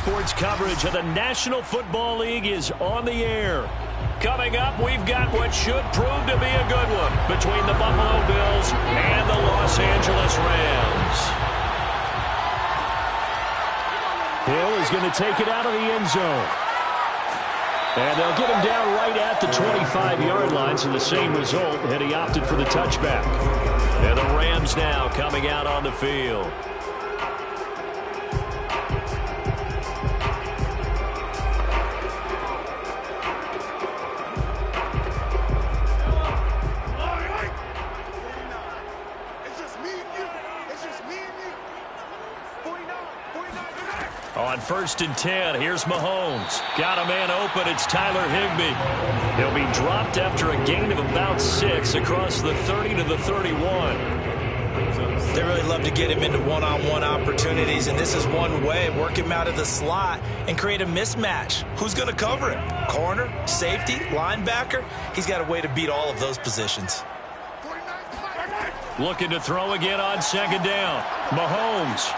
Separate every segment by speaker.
Speaker 1: sports coverage of the National Football League is on the air. Coming up, we've got what should prove to be a good one between the Buffalo Bills and the Los Angeles Rams. Hill is going to take it out of the end zone. And they'll get him down right at the 25-yard line, so the same result had he opted for the touchback. And the Rams now coming out on the field. On 1st and 10, here's Mahomes. Got a man open. It's Tyler Higbee. He'll be dropped after a gain of about 6 across the 30 to the 31.
Speaker 2: They really love to get him into one-on-one opportunities, and this is one way. Work him out of the slot and create a mismatch. Who's going to cover him? Corner, safety, linebacker? He's got a way to beat all of those positions.
Speaker 1: Looking to throw again on 2nd down. Mahomes.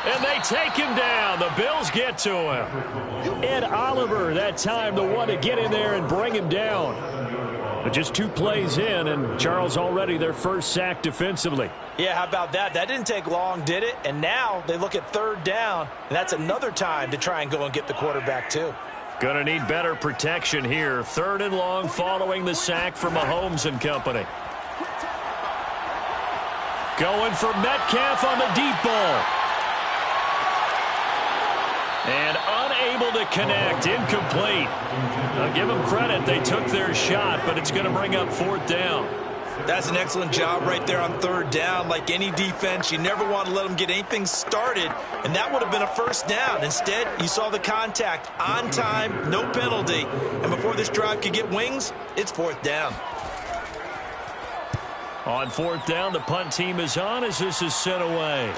Speaker 1: And they take him down. The Bills get to him. Ed Oliver that time, the one to get in there and bring him down. But just 2 plays in, and Charles already their first sack defensively.
Speaker 2: Yeah, how about that? That didn't take long, did it? And now they look at 3rd down, and that's another time to try and go and get the quarterback too.
Speaker 1: Gonna need better protection here. 3rd and long following the sack for Mahomes and company. Going for Metcalf on the deep ball. And unable to connect, incomplete. I'll give them credit, they took their shot, but it's going to bring up 4th down.
Speaker 2: That's an excellent job right there on 3rd down. Like any defense, you never want to let them get anything started, and that would have been a 1st down. Instead, you saw the contact on time, no penalty, and before this drive could get wings, it's 4th down.
Speaker 1: On 4th down, the punt team is on as this is sent away.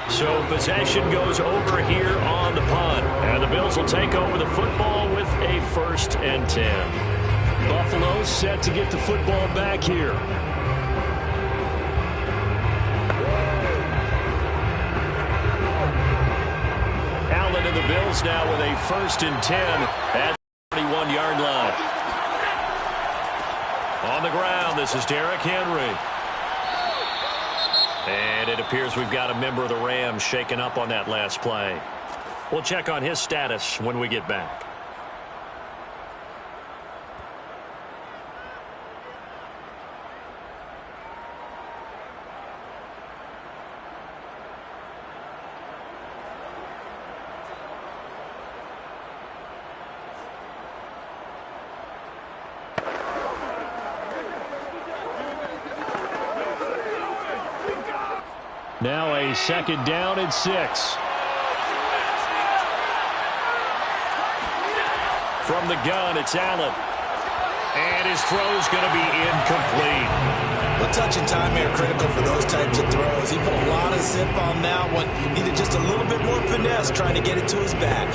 Speaker 1: So possession goes over here on the punt. And the Bills will take over the football with a 1st and 10. Buffalo set to get the football back here. Allen and the Bills now with a 1st and 10 at the 31-yard line. On the ground, this is Derrick Henry. And it appears we've got a member of the Rams shaken up on that last play. We'll check on his status when we get back. Now a 2nd down and 6. From the gun, it's Allen. And his throw's going to be incomplete.
Speaker 2: Well, touch and timing are critical for those types of throws. He put a lot of zip on that one. Needed just a little bit more finesse trying to get it to his back.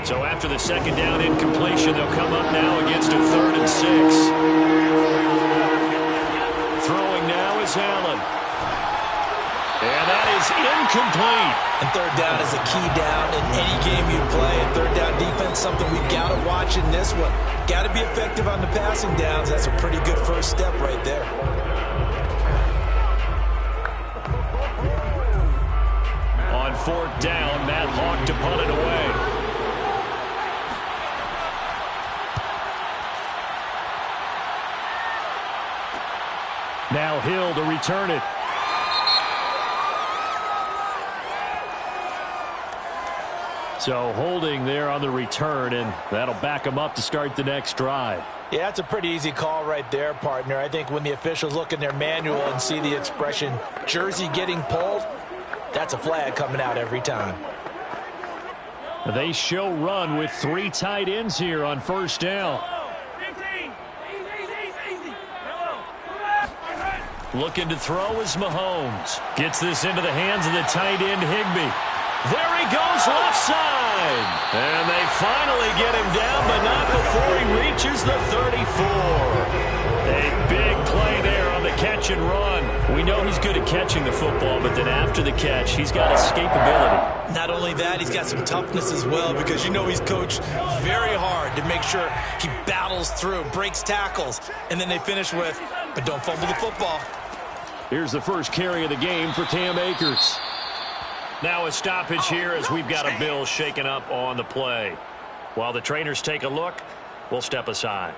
Speaker 1: So after the 2nd down incompletion, they'll come up now against a 3rd and 6. Throwing now is Allen. And that is incomplete.
Speaker 2: And 3rd down is a key down in any game you play. And 3rd down defense, something we've got to watch in this one. Got to be effective on the passing downs. That's a pretty good first step right there.
Speaker 1: On 4th down, Matt Hawk to punt it away. Now Hill to return it. So holding there on the return, and that'll back him up to start the next drive.
Speaker 2: Yeah, that's a pretty easy call right there, partner. I think when the officials look in their manual and see the expression jersey getting pulled, that's a flag coming out every time.
Speaker 1: They show run with 3 tight ends here on 1st down. Looking to throw is Mahomes. Gets this into the hands of the tight end Higbee. There he goes left side. And they finally get him down, but not before he reaches the 34. A big play there catch and run. We know he's good at catching the football, but then after the catch, he's got escapability.
Speaker 2: Not only that, he's got some toughness as well, because you know he's coached very hard to make sure he battles through, breaks tackles, and then they finish with, but don't fumble the football.
Speaker 1: Here's the first carry of the game for Cam Akers. Now a stoppage here as we've got a Bill shaken up on the play. While the trainers take a look, we'll step aside.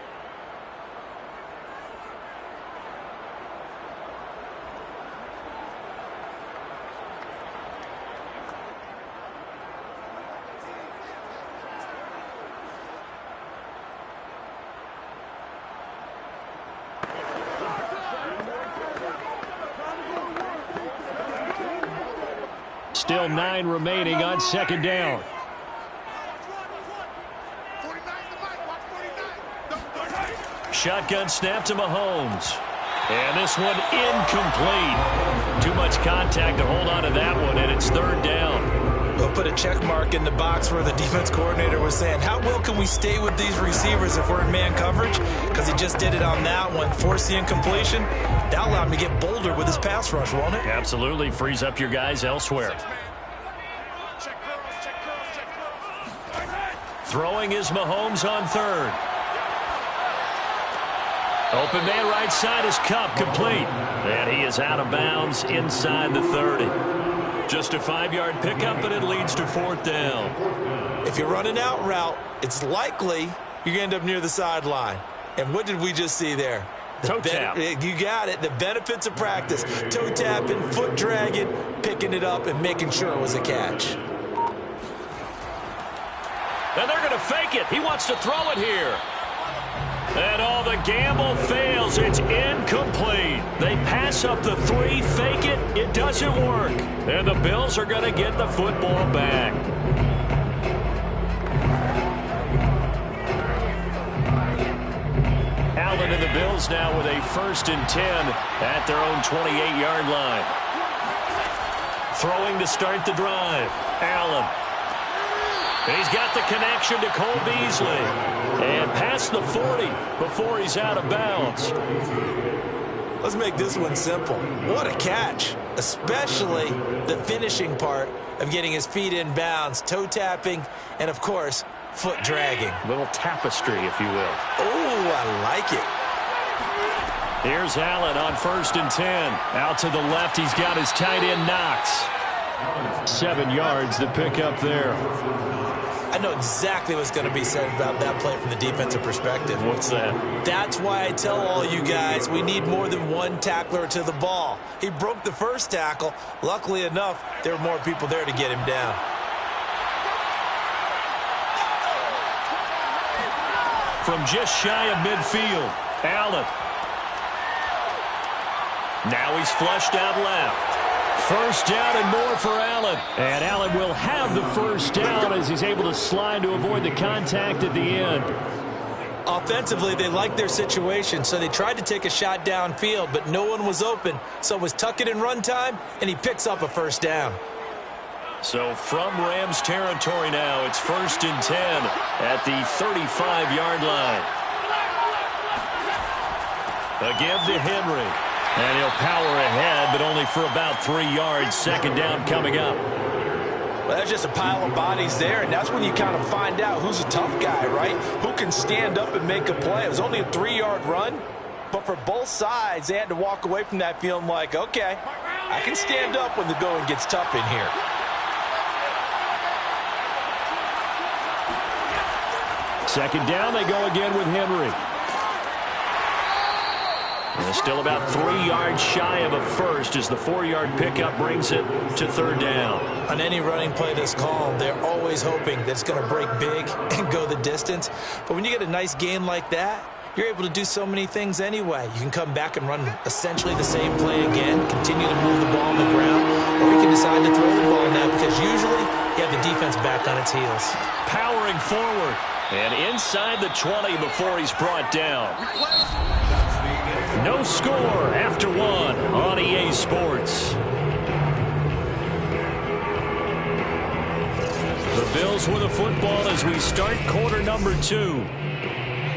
Speaker 1: Still 9 remaining on second down. Shotgun snap to Mahomes. And this one incomplete. Too much contact to hold on to that one, and it's third down.
Speaker 2: We'll put a check mark in the box where the defense coordinator was saying, how well can we stay with these receivers if we're in man coverage? Because he just did it on that one, force the incompletion. That'll allow him to get bolder with his pass rush, won't it?
Speaker 1: Absolutely. Frees up your guys elsewhere. Throwing is Mahomes on third. Open man right side is Kupp, complete. And he is out of bounds inside the 30. Just a 5-yard pickup, and it leads to fourth down.
Speaker 2: If you run an out route, it's likely you're going to end up near the sideline. And what did we just see there?
Speaker 1: Toe tap.
Speaker 2: You got it. The benefits of practice. Toe tapping, foot dragging, picking it up, and making sure it was a catch.
Speaker 1: And they're going to fake it. He wants to throw it here. And all the gamble fails. It's incomplete. They pass up the 3, fake it. It doesn't work. And the Bills are going to get the football back. Allen and the Bills now with a 1st and 10 at their own 28-yard line. Throwing to start the drive. Allen. He's got the connection to Cole Beasley. And past the 40 before he's out of bounds.
Speaker 2: Let's make this one simple. What a catch. Especially the finishing part of getting his feet in bounds, toe tapping, and of course, foot dragging.
Speaker 1: Little tapestry, if you will.
Speaker 2: Oh, I like it.
Speaker 1: Here's Allen on 1st and 10. Out to the left, he's got his tight end Knox. 7 yards, the pickup there.
Speaker 2: I know exactly what's going to be said about that play from the defensive perspective.
Speaker 1: What's that?
Speaker 2: That's why I tell all you guys we need more than one tackler to the ball. He broke the first tackle. Luckily enough, there were more people there to get him down.
Speaker 1: From just shy of midfield, Allen. Now he's flushed out left. First down and more for Allen. And Allen will have the first down as he's able to slide to avoid the contact at the end.
Speaker 2: Offensively, they liked their situation, so they tried to take a shot downfield, but no one was open. So it was tuck it in run time, and he picks up a first down.
Speaker 1: So from Rams territory now, it's 1st and 10 at the 35-yard line. A give to Henry. And he'll power ahead, but only for about 3 yards. Second down coming up.
Speaker 2: Well, that's just a pile of bodies there, and that's when you kind of find out who's a tough guy, right? Who can stand up and make a play. It was only a 3-yard run, but for both sides, they had to walk away from that feeling like, okay, I can stand up when the going gets tough in here.
Speaker 1: Second down, they go again with Henry. And still about 3 yards shy of a first as the 4-yard pickup brings it to third down.
Speaker 2: On any running play that's called, they're always hoping that it's going to break big and go the distance. But when you get a nice game like that, you're able to do so many things anyway. You can come back and run essentially the same play again, continue to move the ball on the ground, or you can decide to throw the ball now because usually you have the defense back on its heels.
Speaker 1: Powering forward and inside the 20 before he's brought down. No score after 1 on EA Sports. The Bills with the football as we start quarter number 2.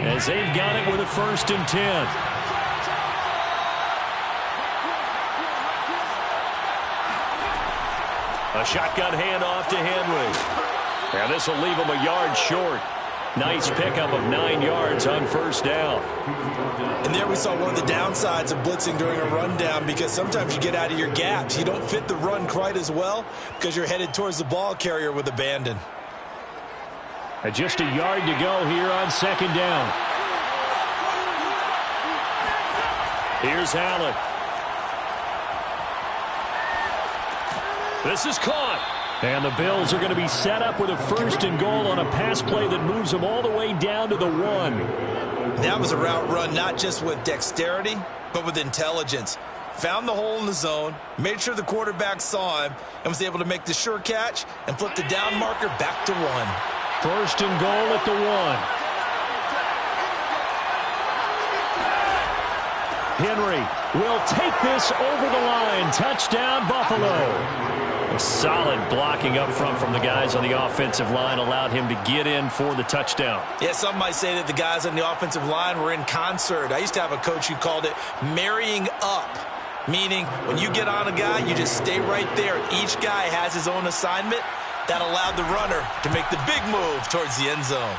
Speaker 1: As they've got it with a 1st and 10. A shotgun handoff to Henry. And this will leave him a yard short. Nice pickup of 9 yards on first down.
Speaker 2: And there we saw one of the downsides of blitzing during a rundown, because sometimes you get out of your gaps. You don't fit the run quite as well because you're headed towards the ball carrier with abandon.
Speaker 1: And just a yard to go here on second down. Here's Allen. This is caught. And the Bills are going to be set up with a first and goal on a pass play that moves them all the way down to the 1.
Speaker 2: That was a route run not just with dexterity, but with intelligence. Found the hole in the zone, made sure the quarterback saw him, and was able to make the sure catch and flip the down marker back to 1.
Speaker 1: First and goal at the 1. Henry will take this over the line. Touchdown, Buffalo. A solid blocking up front from the guys on the offensive line allowed him to get in for the touchdown.
Speaker 2: Yeah, some might say that the guys on the offensive line were in concert. I used to have a coach who called it marrying up, meaning when you get on a guy, you just stay right there. Each guy has his own assignment. That allowed the runner to make the big move towards the end zone.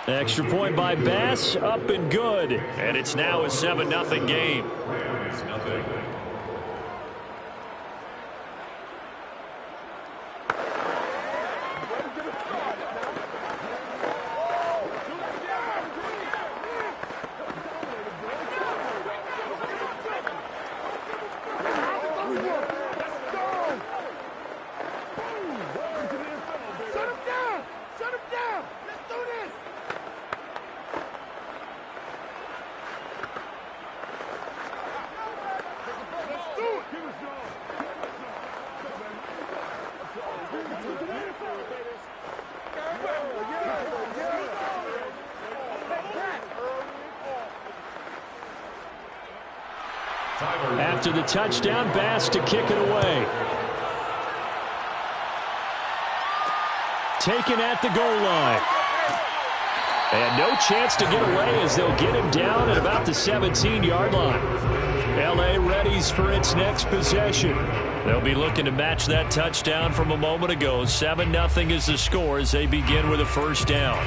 Speaker 1: Extra point by Bass, up and good. And it's now a 7-0 game. After the touchdown, Bass to kick it away. Taken at the goal line. And no chance to get away as they'll get him down at about the 17-yard line. L.A. readies for its next possession. They'll be looking to match that touchdown from a moment ago. 7-0 is the score as they begin with a first down.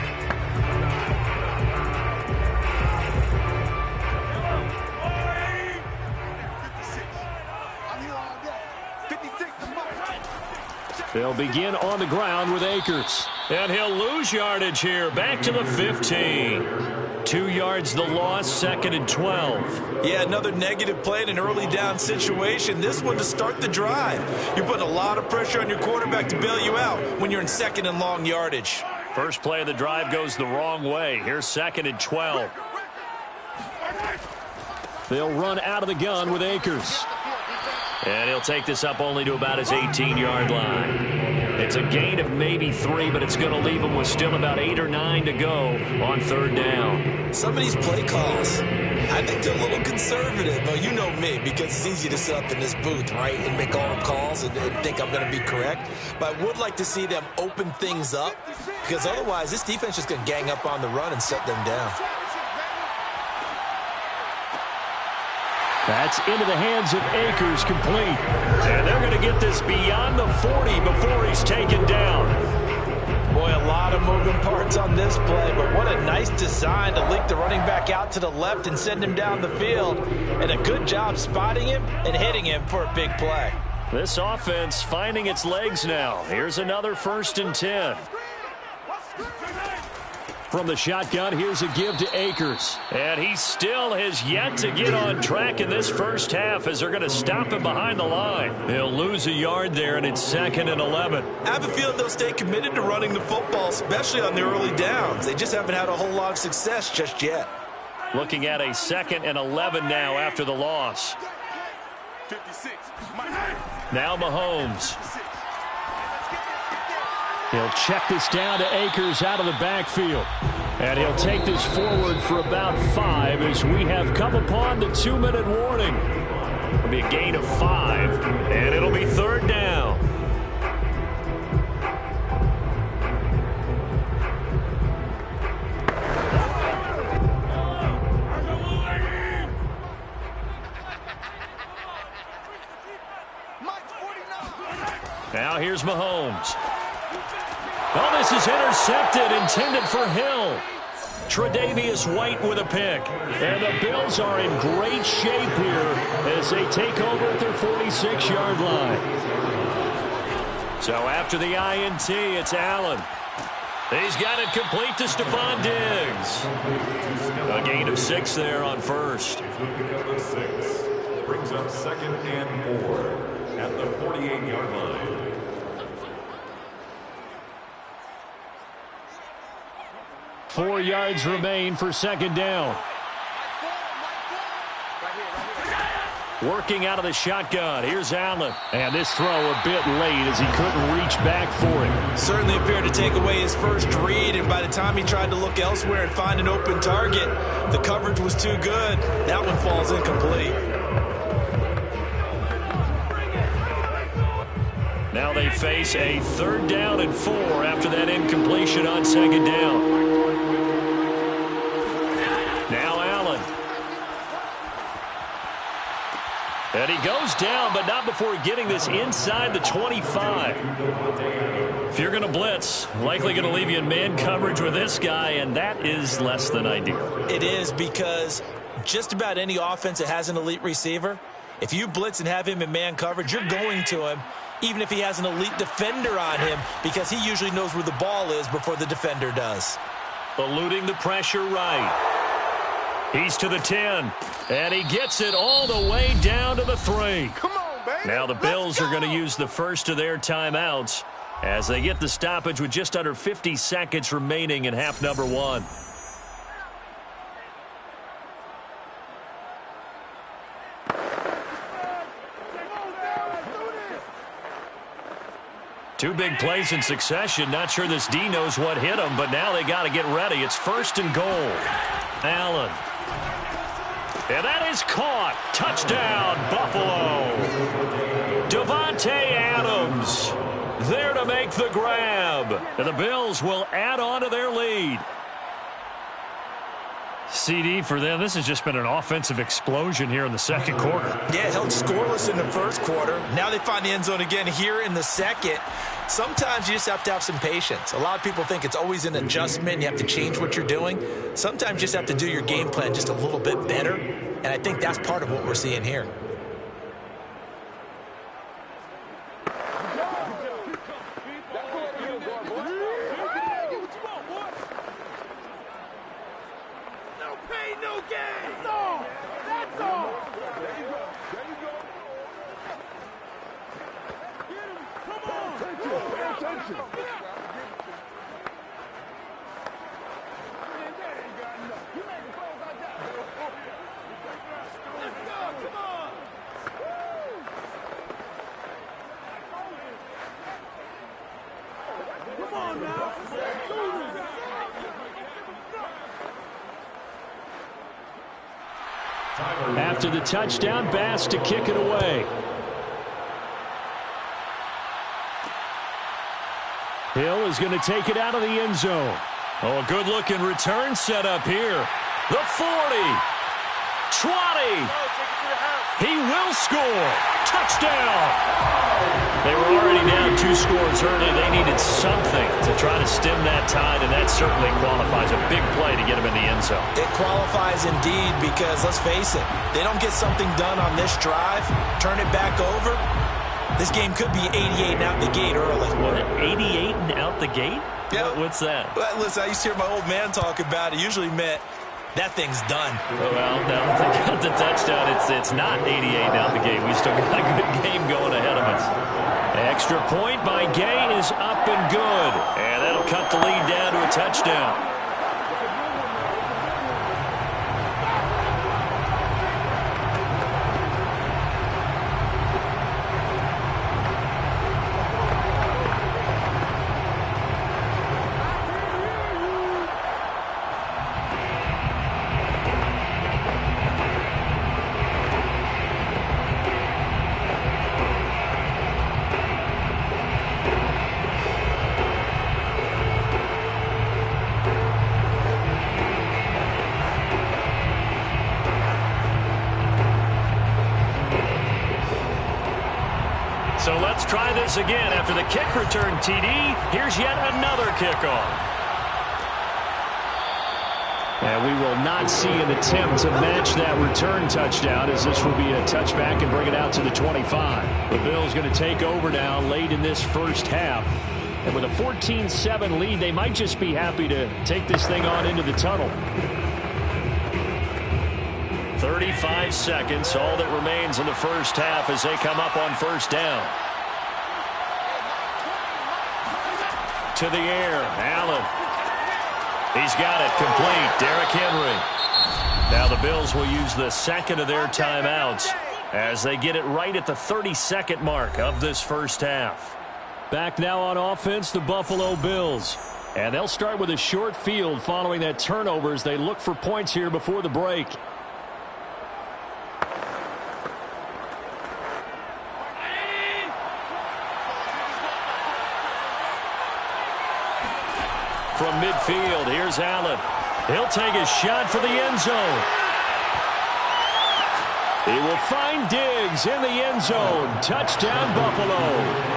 Speaker 1: They'll begin on the ground with Akers. And he'll lose yardage here. Back to the 15. 2 yards the loss, 2nd and 12.
Speaker 2: Yeah, another negative play in an early down situation. This one to start the drive. You're putting a lot of pressure on your quarterback to bail you out when you're in 2nd and long yardage.
Speaker 1: First play of the drive goes the wrong way. Here's 2nd and 12. They'll run out of the gun with Akers. And he'll take this up only to about his 18-yard line. It's a gain of maybe 3, but it's going to leave him with still about 8 or 9 to go on 3rd down.
Speaker 2: Some of these play calls, I think they're a little conservative. Well, you know me, because it's easy to sit up in this booth, right, and make all the calls and think I'm going to be correct. But I would like to see them open things up, because otherwise this defense is going to gang up on the run and set them down.
Speaker 1: That's into the hands of Akers, complete. And they're going to get this beyond the 40 before he's taken down.
Speaker 2: Boy, a lot of moving parts on this play, but what a nice design to leak the running back out to the left and send him down the field. And a good job spotting him and hitting him for a big play.
Speaker 1: This offense finding its legs now. Here's another 1st and 10. From the shotgun, here's a give to Akers. And he still has yet to get on track in this first half as they're going to stop him behind the line. He'll lose a yard there, and it's 2nd and 11.
Speaker 2: I have a feeling they'll stay committed to running the football, especially on the early downs. They just haven't had a whole lot of success just yet.
Speaker 1: Looking at a 2nd and 11 now after the loss.
Speaker 3: 56.
Speaker 1: Now Mahomes. He'll check this down to Akers out of the backfield. And he'll take this forward for about 5 as we have come upon the 2-minute warning. It'll be a gain of 5, and it'll be 3rd down. Now here's Here's Mahomes. Oh, this is intercepted, intended for Hill. Tre'Davious White with a pick. And the Bills are in great shape here as they take over at their 46-yard line. So after the INT, it's Allen. He's got it complete to Stephon Diggs. A gain of 6 there on first.
Speaker 3: Brings up 2nd and 4 at the 48-yard line.
Speaker 1: Four yards remain for second down. Working out of the shotgun. Here's Allen. And this throw a bit late as he couldn't reach back for it.
Speaker 2: Certainly appeared to take away his first read, and by the time he tried to look elsewhere and find an open target, the coverage was too good. That one falls incomplete.
Speaker 1: Now they face a 3rd down and 4 after that incompletion on second down. Now Allen. And he goes down, but not before getting this inside the 25. If you're going to blitz, likely going to leave you in man coverage with this guy, and that is less than ideal.
Speaker 2: It is, because just about any offense that has an elite receiver, if you blitz and have him in man coverage, you're going to him, even if he has an elite defender on him, because he usually knows where the ball is before the defender does.
Speaker 1: Eluding the pressure right. He's to the 10, and he gets it all the way down to the 3.
Speaker 3: Come on, baby.
Speaker 1: Now the Bills are going to use the first of their timeouts as they get the stoppage with just under 50 seconds remaining in half number 1. Two big plays in succession. Not sure this D knows what hit him, but now they got to get ready. It's 1st and goal. Allen. And that is caught. Touchdown, Buffalo. Davante Adams there to make the grab. And the Bills will add on to their lead. CD for them, this has just been an offensive explosion here in the second quarter.
Speaker 2: Yeah, held scoreless in the first quarter. Now they find the end zone again here in the second. Sometimes you just have to have some patience. A lot of people think it's always an adjustment. You have to change what you're doing. Sometimes you just have to do your game plan just a little bit better. And I think that's part of what we're seeing here.
Speaker 1: After the touchdown, Bass to kick it away. Hill is going to take it out of the end zone. Oh, a good-looking return set up here. The 40. 20. He will score. Touchdown. They were already down 2 scores early. They needed something to try to stem that tide, and that certainly qualifies. A big play to get him in the end zone.
Speaker 2: It qualifies indeed, because let's face it, they don't get something done on this drive, turn it back over, this game could be 88 and out the gate early.
Speaker 1: What, 88 and out the gate?
Speaker 2: Yeah.
Speaker 1: What's that?
Speaker 2: Well, listen, I used to hear my old man talk about it. Usually meant that thing's done.
Speaker 1: Well, now that they got the touchdown, it's not 88 out the gate. We still got a good game going ahead of us. Extra point by Gay is up and good. And that'll cut the lead down to a touchdown. try this again. After the kick return TD, here's yet another kickoff. And we will not see an attempt to match that return touchdown, as this will be a touchback and bring it out to the 25. The Bills going to take over now late in this first half. And with a 14-7 lead, they might just be happy to take this thing on into the tunnel. 35 seconds, all that remains in the first half as they come up on first down. To the air, Allen. He's got it complete. Derrick Henry. Now the Bills will use the second of their timeouts as they get it right at the 30-second mark of this first half. Back now on offense, the Buffalo Bills. And they'll start with a short field following that turnover as they look for points here before the break. From midfield, here's Allen. He'll take a shot for the end zone. He will find Diggs in the end zone. Touchdown, Buffalo.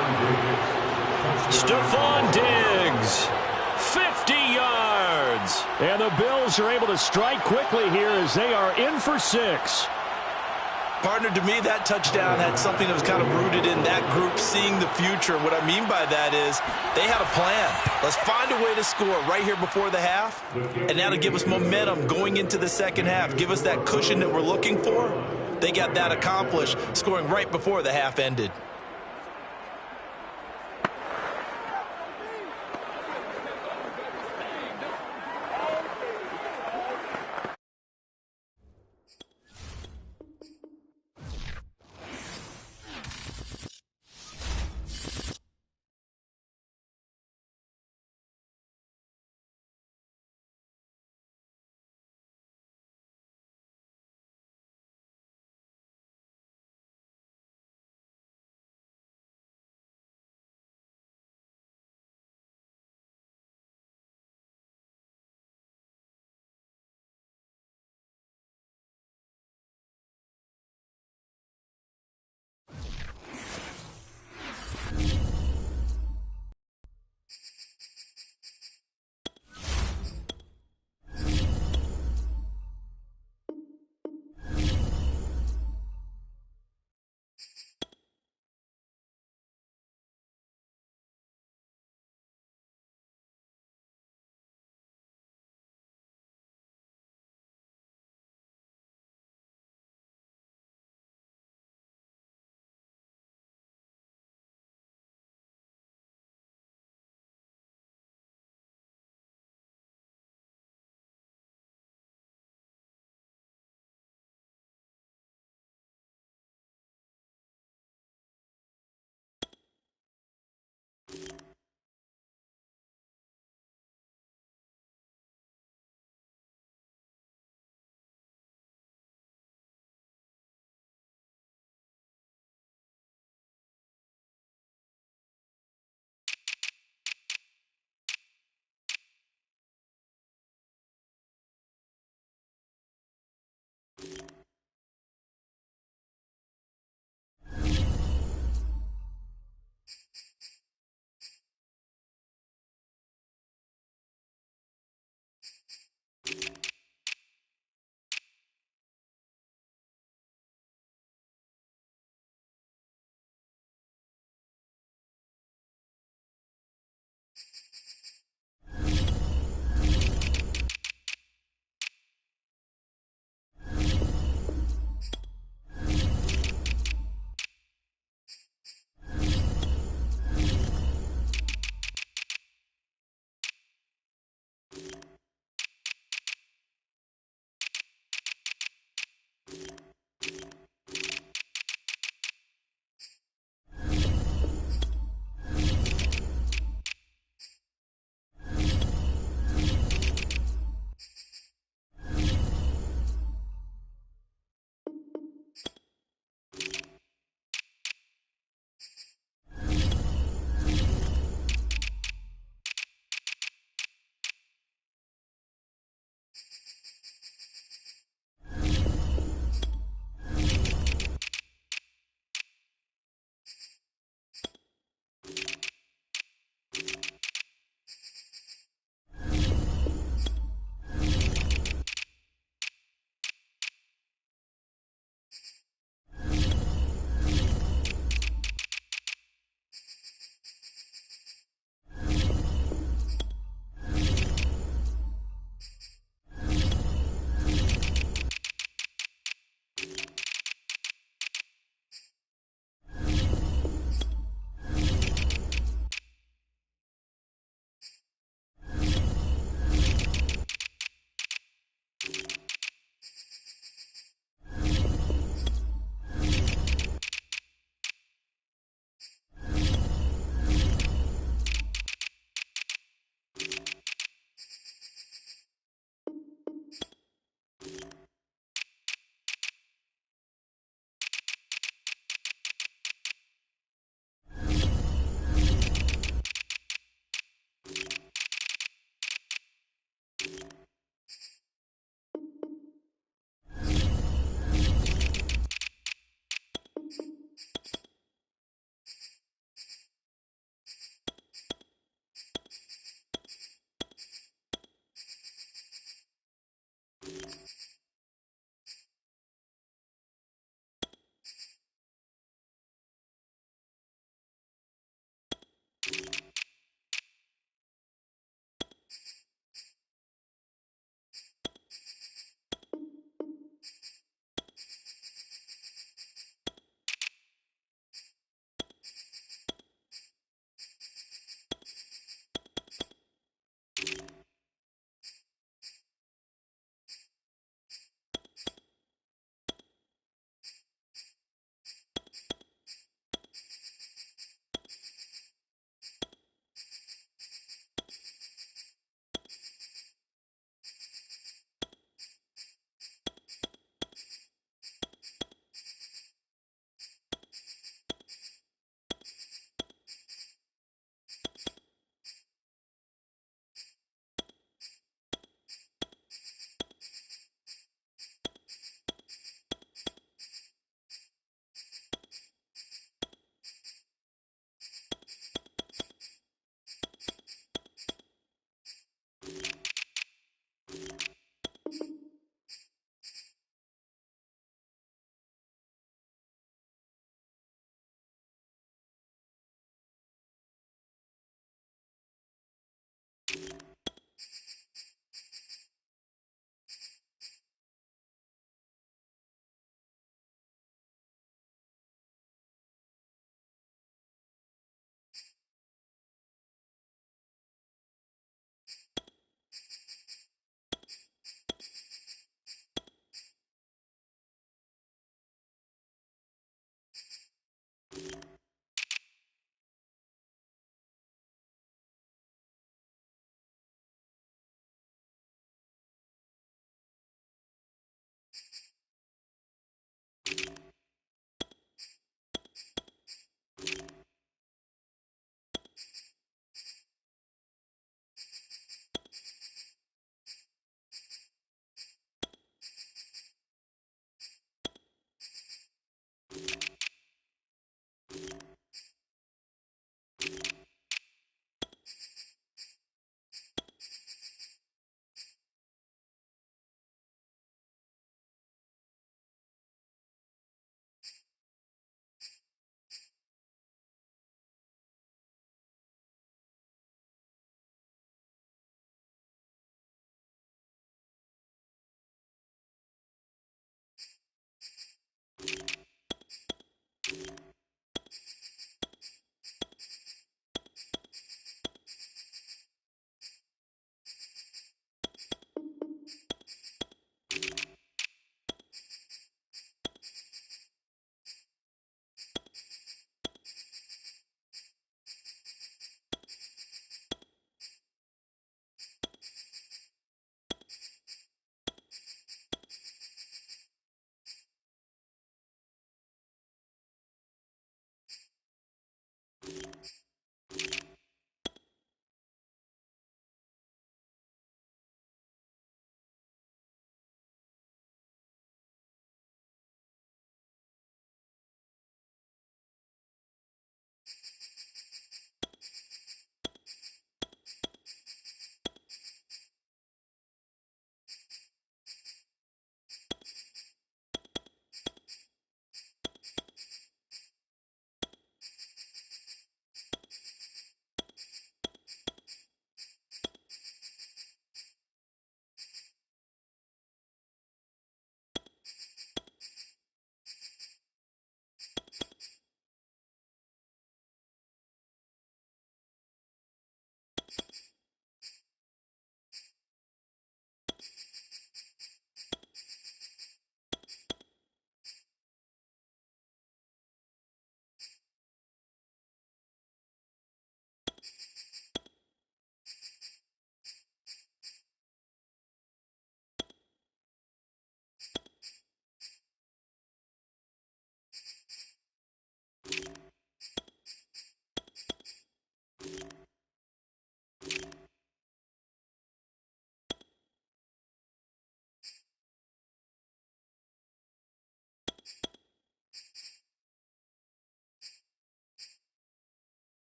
Speaker 1: Stephon Diggs, 50 yards. And the Bills are able to strike quickly here as they are in for 6.
Speaker 2: Partner, to me, that touchdown had something that was kind of rooted in that group seeing the future. What I mean by that is they had a plan. Let's find a way to score right here before the half, and now to give us momentum going into the second half, give us that cushion that we're looking for. They got that accomplished, scoring right before the half ended.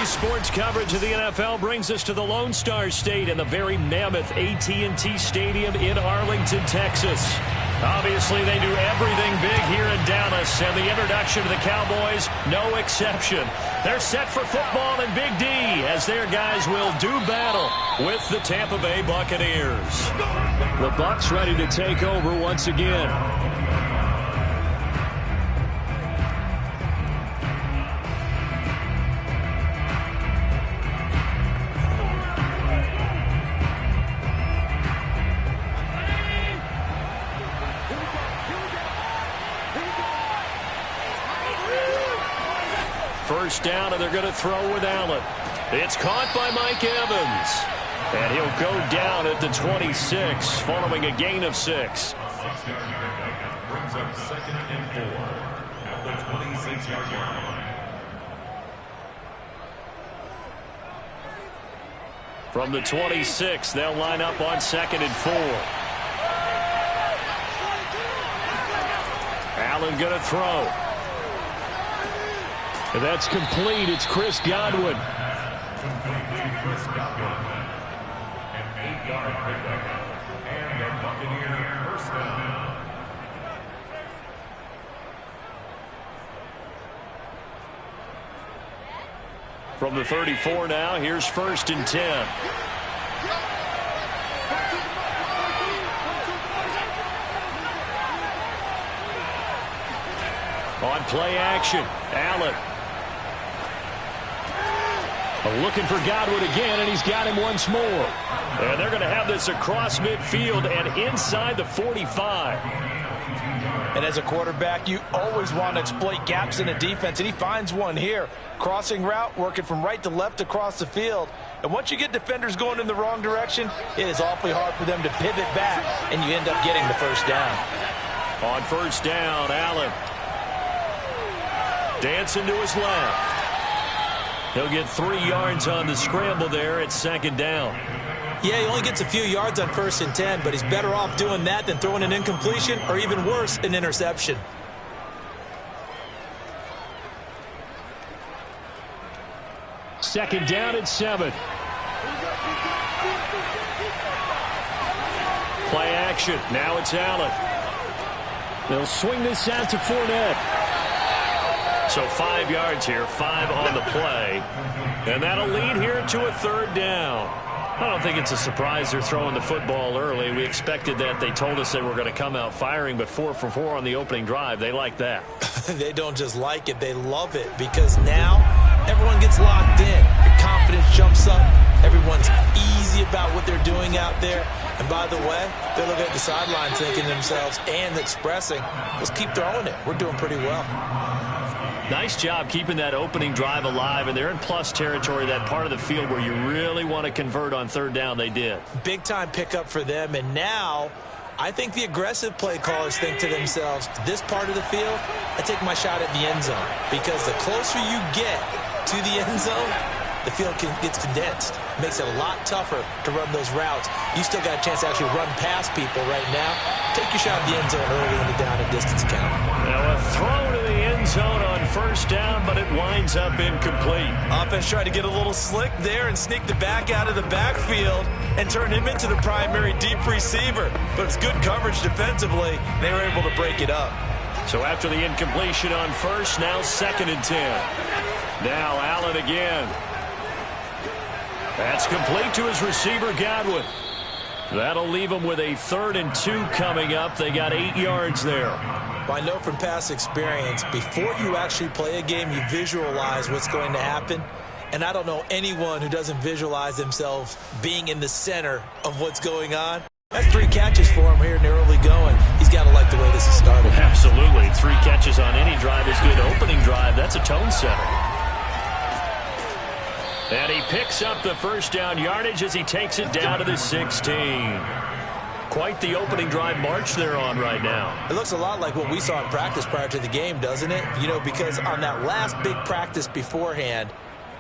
Speaker 1: Sports coverage of the NFL brings us to the Lone Star State and the very mammoth AT&T Stadium in Arlington, Texas. Obviously, they do everything big here in Dallas, and the introduction to the Cowboys, no exception. They're set for football in Big D as their guys will do battle with the Tampa Bay Buccaneers. The Bucs ready to take over once again. First down, and they're going to throw with Allen. It's caught by Mike Evans. And he'll go down at the 26 following a gain of 6.
Speaker 3: Brings up 2nd and 4 at the 26-yard line.
Speaker 1: From the 26, they'll line up on 2nd and 4. Allen going to throw. And that's complete. It's Chris Godwin.
Speaker 3: Chris Godwin. An 8-yard pickup. And the Buccaneer first down.
Speaker 1: From the 34 now, here's 1st and 10. On play action, Allen. Looking for Godwin again, and he's got him once more. And they're going to have this across midfield and inside the 45.
Speaker 2: And as a quarterback, you always want to exploit gaps in a defense, and he finds one here. Crossing route, working from right to left across the field. And once you get defenders going in the wrong direction, it is awfully hard for them to pivot back, and you end up getting the first down.
Speaker 1: On 1st down, Allen. Dancing to his left. He'll get 3 yards on the scramble there at 2nd down.
Speaker 2: Yeah, he only gets a few yards on 1st and 10, but he's better off doing that than throwing an incompletion or even worse, an interception.
Speaker 1: Second down at 7. Play action. Now it's Allen. They'll swing this out to Fournette. So 5 yards here, 5 on the play. And that'll lead here to a 3rd down. I don't think it's a surprise they're throwing the football early. We expected that. They told us they were going to come out firing, but 4 for 4 on the opening drive. They like that.
Speaker 2: They don't just like it, they love it, because now everyone gets locked in. Your confidence jumps up. Everyone's easy about what they're doing out there. And by the way, they're looking at the sidelines thinking to themselves and expressing, let's keep throwing it. We're doing pretty well.
Speaker 1: Nice job keeping that opening drive alive, and they're in plus territory, that part of the field where you really want to convert on 3rd down. They did. Big-time
Speaker 2: pickup for them, and now I think the aggressive play callers think to themselves, this part of the field, I take my shot at the end zone, because the closer you get to the end zone, the field gets condensed. It makes it a lot tougher to run those routes. You still got a chance to actually run past people right now. Take your shot at the end zone early in the down and distance count.
Speaker 1: Now a throw to the end zone on 1st down, but it winds up incomplete.
Speaker 2: Offense tried to get a little slick there and sneak the back out of the backfield and turn him into the primary deep receiver. But it's good coverage defensively. They were able to break it up.
Speaker 1: So after the incompletion on 1st, now 2nd and 10. Now Allen again. That's complete to his receiver, Godwin. That'll leave him with a 3rd and 2 coming up. They got 8 yards there.
Speaker 2: I know from past experience, before you actually play a game, you visualize what's going to happen. And I don't know anyone who doesn't visualize themselves being in the center of what's going on. That's 3 catches for him here in the early going. He's got to like the way this has started.
Speaker 1: Absolutely. 3 catches on any drive is good. Opening drive, that's a tone setter. And he picks up the 1st down yardage as he takes it down to the 16. Quite the opening drive march they're on right now.
Speaker 2: It looks a lot like what we saw in practice prior to the game, doesn't it? You know, because on that last big practice beforehand,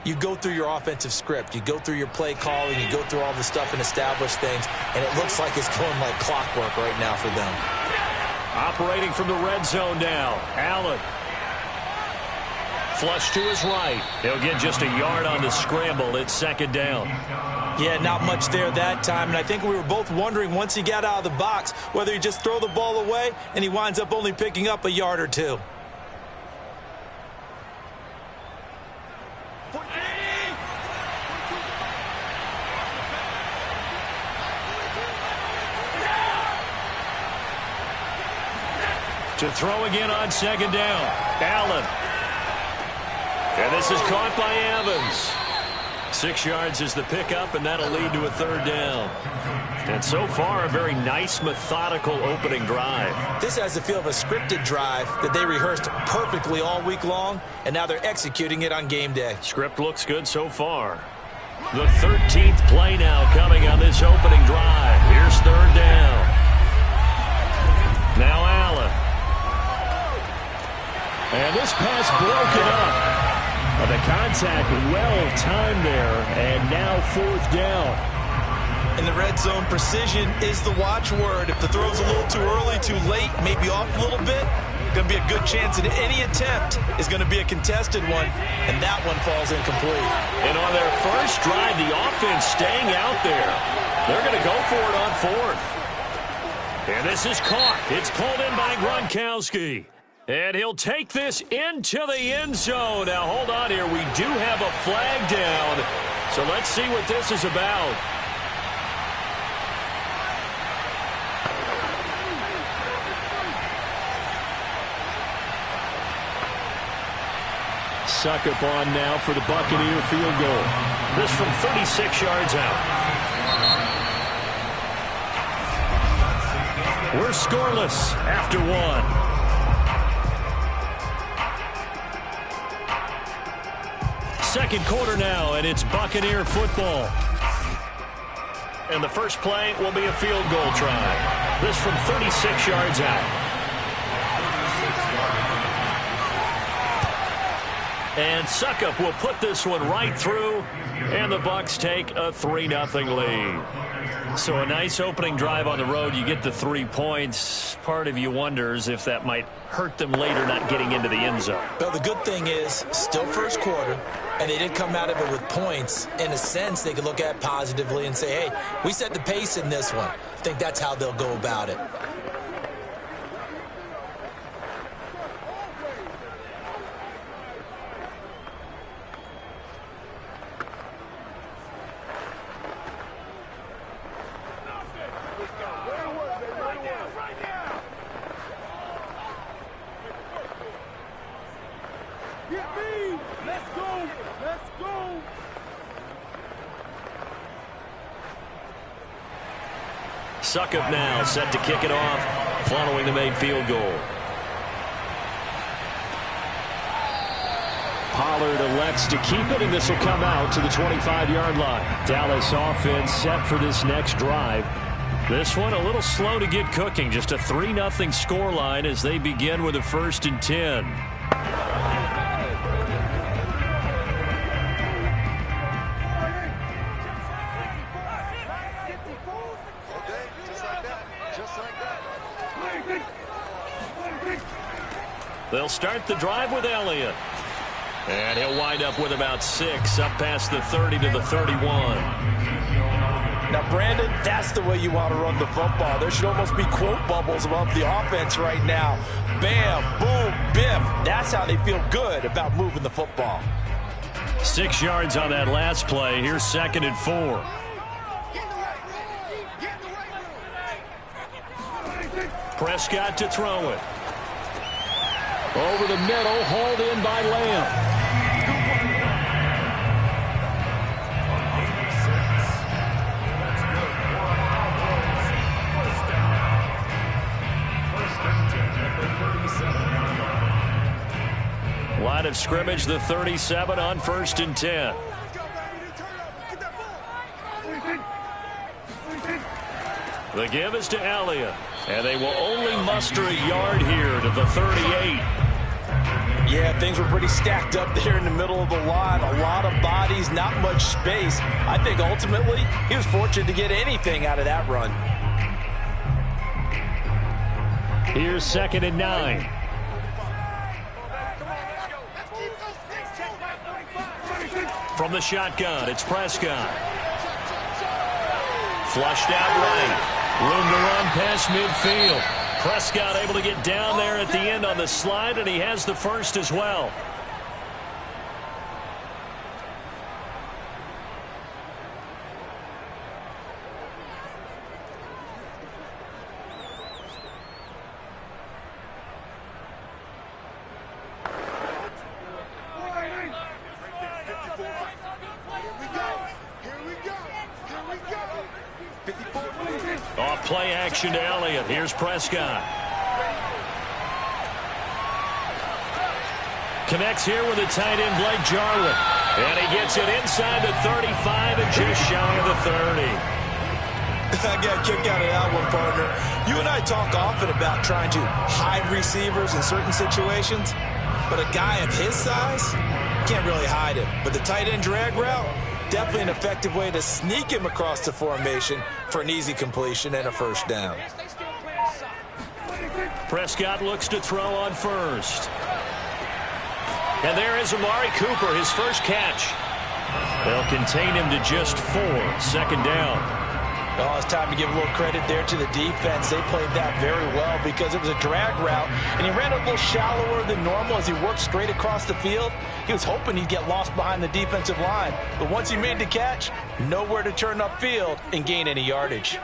Speaker 2: you go through your offensive script. You go through your play calling. You go through all the stuff and establish things. And it looks like it's going like clockwork right now for them.
Speaker 1: Operating from the red zone now, Allen. Flush to his right. He'll get just a yard on the scramble. It's 2nd down.
Speaker 2: Yeah, not much there that time. And I think we were both wondering once he got out of the box whether he just throw the ball away and he winds up only picking up a yard or 2.
Speaker 1: To throw again on 2nd down. Allen. And this is caught by Evans. 6 yards is the pickup, and that'll lead to a 3rd down. And so far, a very nice, methodical opening drive.
Speaker 2: This has the feel of a scripted drive that they rehearsed perfectly all week long, and now they're executing it on game day.
Speaker 1: Script looks good so far. The 13th play now coming on this opening drive. Here's 3rd down. Now Allen. And this pass broken up. The contact well timed there, and now 4th down.
Speaker 2: In the red zone, precision is the watchword. If the throw's a little too early, too late, maybe off a little bit, going to be a good chance that any attempt is going to be a contested one, and that one falls incomplete.
Speaker 1: And on their first drive, the offense staying out there. They're going to go for it on 4th. And this is caught. It's pulled in by Gronkowski. And he'll take this into the end zone. Now, hold on here. We do have a flag down. So let's see what this is about. Succop on now for the Buccaneer field goal. This from 36 yards out. We're scoreless after 1. Second quarter now, and it's Buccaneer football. And the first play will be a field goal try. This from 36 yards out. And Succop will put this one right through, and the Bucs take a 3-0 lead. So a nice opening drive on the road. You get the 3 points. Part of you wonders if that might hurt them later not getting into the end zone.
Speaker 2: Well, the good thing is, still first quarter, and they didn't come out of it with points. In a sense, they could look at it positively and say, hey, we set the pace in this one. I think that's how they'll go about it.
Speaker 1: Succop now set to kick it off following the made field goal. Pollard elects to keep it, and this will come out to the 25-yard line. Dallas offense set for this next drive. This one a little slow to get cooking. Just a 3-0 scoreline as they begin with a 1st and 10. They'll start the drive with Elliott. And he'll wind up with about 6, up past the 30 to the 31.
Speaker 2: Now, Brandon, that's the way you want to run the football. There should almost be quote bubbles above the offense right now. Bam, boom, biff. That's how they feel good about moving the football.
Speaker 1: 6 yards on that last play. Here's 2nd and 4. Prescott to throw it. Over the middle, hauled in by Lamb. Line of scrimmage, the 37 on 1st and 10. The give is to Elliott, and they will only muster a yard here to the 38.
Speaker 2: Yeah, things were pretty stacked up there in the middle of the line. A lot of bodies, not much space. I think ultimately he was fortunate to get anything out of that run.
Speaker 1: Here's 2nd and 9. From the shotgun, it's Prescott. Flushed out right. Room to run past midfield. Prescott able to get down there at the end on the slide, and he has the first as well. Off play action to Elliott. Here's Prescott. Connects here with the tight end, Blake Jarwin. And he gets it inside the 35 and just shy of the 30.
Speaker 2: I got a kick out of that one, partner. You and I talk often about trying to hide receivers in certain situations, but a guy of his size can't really hide him. But the tight end drag route, definitely an effective way to sneak him across the formation for an easy completion and a first down.
Speaker 1: Prescott looks to throw on first. And there is Amari Cooper, his first catch. They'll contain him to just 4. Second down.
Speaker 2: Oh, it's time to give a little credit there to the defense. They played that very well because it was a drag route, and he ran a little shallower than normal as he worked straight across the field. He was hoping he'd get lost behind the defensive line, but once he made the catch, nowhere to turn upfield and gain any yardage.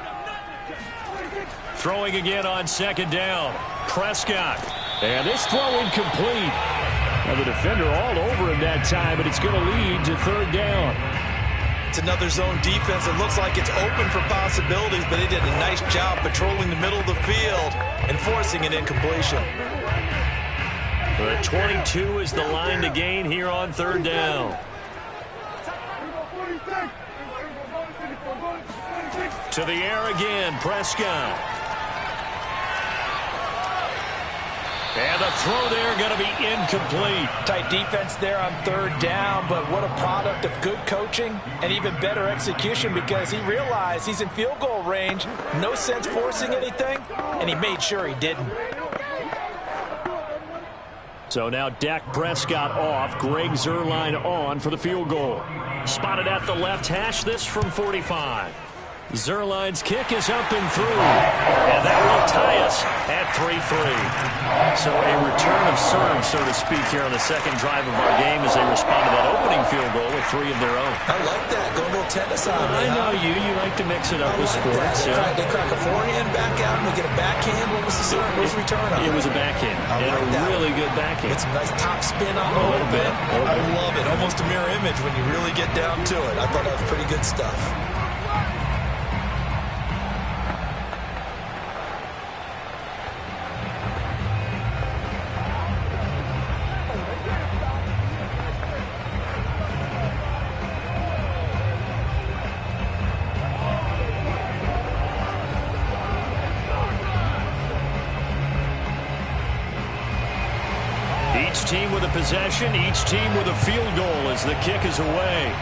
Speaker 1: Throwing again on second down. Prescott. And this throw incomplete. Now the defender all over him that time, but it's going to lead to third down.
Speaker 2: It's another zone defense. It looks like it's open for possibilities, but they did a nice job patrolling the middle of the field and forcing an incompletion.
Speaker 1: The 22 is the line to gain here on third down. To the air again, Prescott. And the throw there going to be incomplete.
Speaker 2: Tight defense there on third down, but what a product of good coaching and even better execution because he realized he's in field goal range. No sense forcing anything, and he made sure he didn't.
Speaker 1: So now Dak Prescott off, Greg Zuerlein on for the field goal. Spotted at the left hash, this from 45. Zuerlein's kick is up and through. And that will tie us at 3-3. So a return of serve, so to speak, here on the second drive of our game as they respond to that opening field goal with 3 of their own.
Speaker 2: I like that. Go a little tennis on me.
Speaker 1: I know you. You like to mix it up with sports.
Speaker 2: They crack a forehand back out and we get a backhand. What was the serve? What was the return on?
Speaker 1: It was a backhand. And a really good backhand.
Speaker 2: Get some nice top spin on a little bit. I love it. Almost a mirror image when you really get down to it. I thought that was pretty good stuff.
Speaker 1: Each team with a possession, each team with a field goal as the kick is away.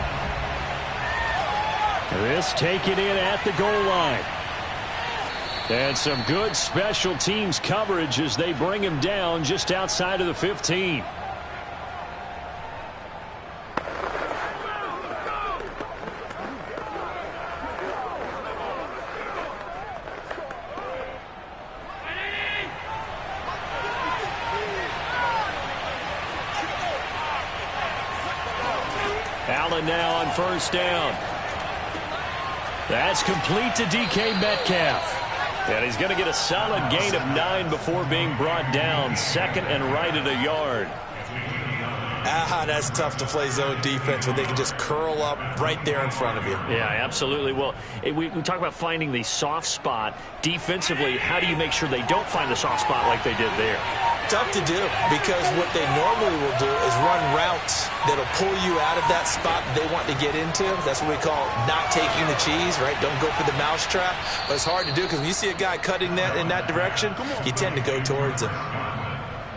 Speaker 1: This taken in at the goal line. And some good special teams coverage as they bring him down just outside of the 15. Allen now on first down. That's complete to DK Metcalf. And he's going to get a solid gain of 9 before being brought down. Second and right at a yard.
Speaker 2: That's tough to play zone defense when they can just curl up right there in front of you.
Speaker 1: Yeah, absolutely. Well, we talk about finding the soft spot. Defensively, how do you make sure they don't find the soft spot like they did there?
Speaker 2: Tough to do because what they normally will do is run routes that'll pull you out of that spot that they want to get into. That's what we call not taking the cheese, right? Don't go for the mousetrap. But it's hard to do because when you see a guy cutting that in that direction, you tend to go towards him.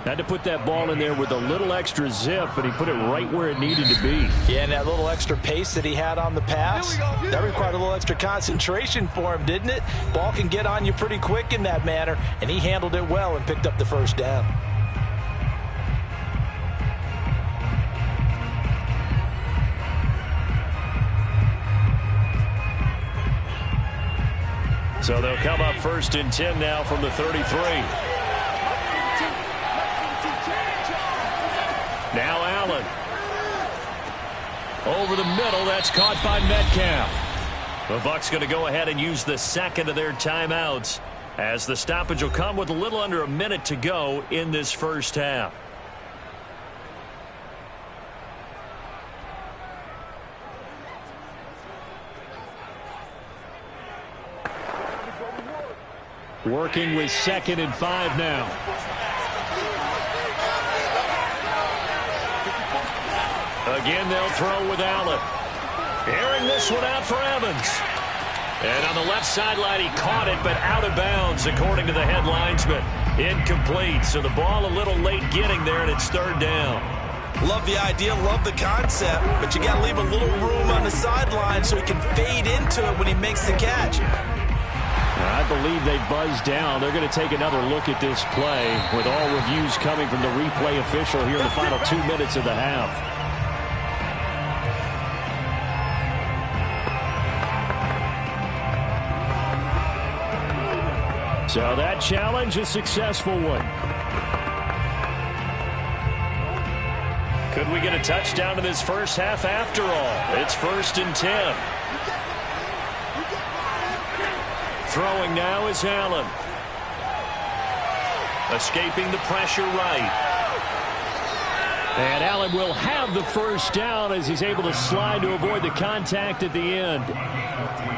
Speaker 1: Had to put that ball in there with a little extra zip, but he put it right where it needed to be.
Speaker 2: Yeah, and that little extra pace that he had on the pass, that required a little extra concentration for him, didn't it? Ball can get on you pretty quick in that manner, and he handled it well and picked up the first down.
Speaker 1: So they'll come up first and 10 now from the 33. Now Allen. Over the middle, that's caught by Metcalf. The Bucs going to go ahead and use the second of their timeouts as the stoppage will come with a little under a minute to go in this first half. Working with 2nd and 5 now. Again, they'll throw with Allen. Airing this one out for Evans. And on the left sideline, he caught it, but out of bounds, according to the head linesman. Incomplete, so the ball a little late getting there, and it's third down.
Speaker 2: Love the idea, love the concept, but you got to leave a little room on the sideline so he can fade into it when he makes the catch.
Speaker 1: I believe they buzzed down. They're going to take another look at this play with all reviews coming from the replay official here in the final 2 minutes of the half. So that challenge, a successful one. Could we get a touchdown in this first half after all? It's 1st and 10. Throwing now is Allen. Escaping the pressure right. And Allen will have the first down as he's able to slide to avoid the contact at the end.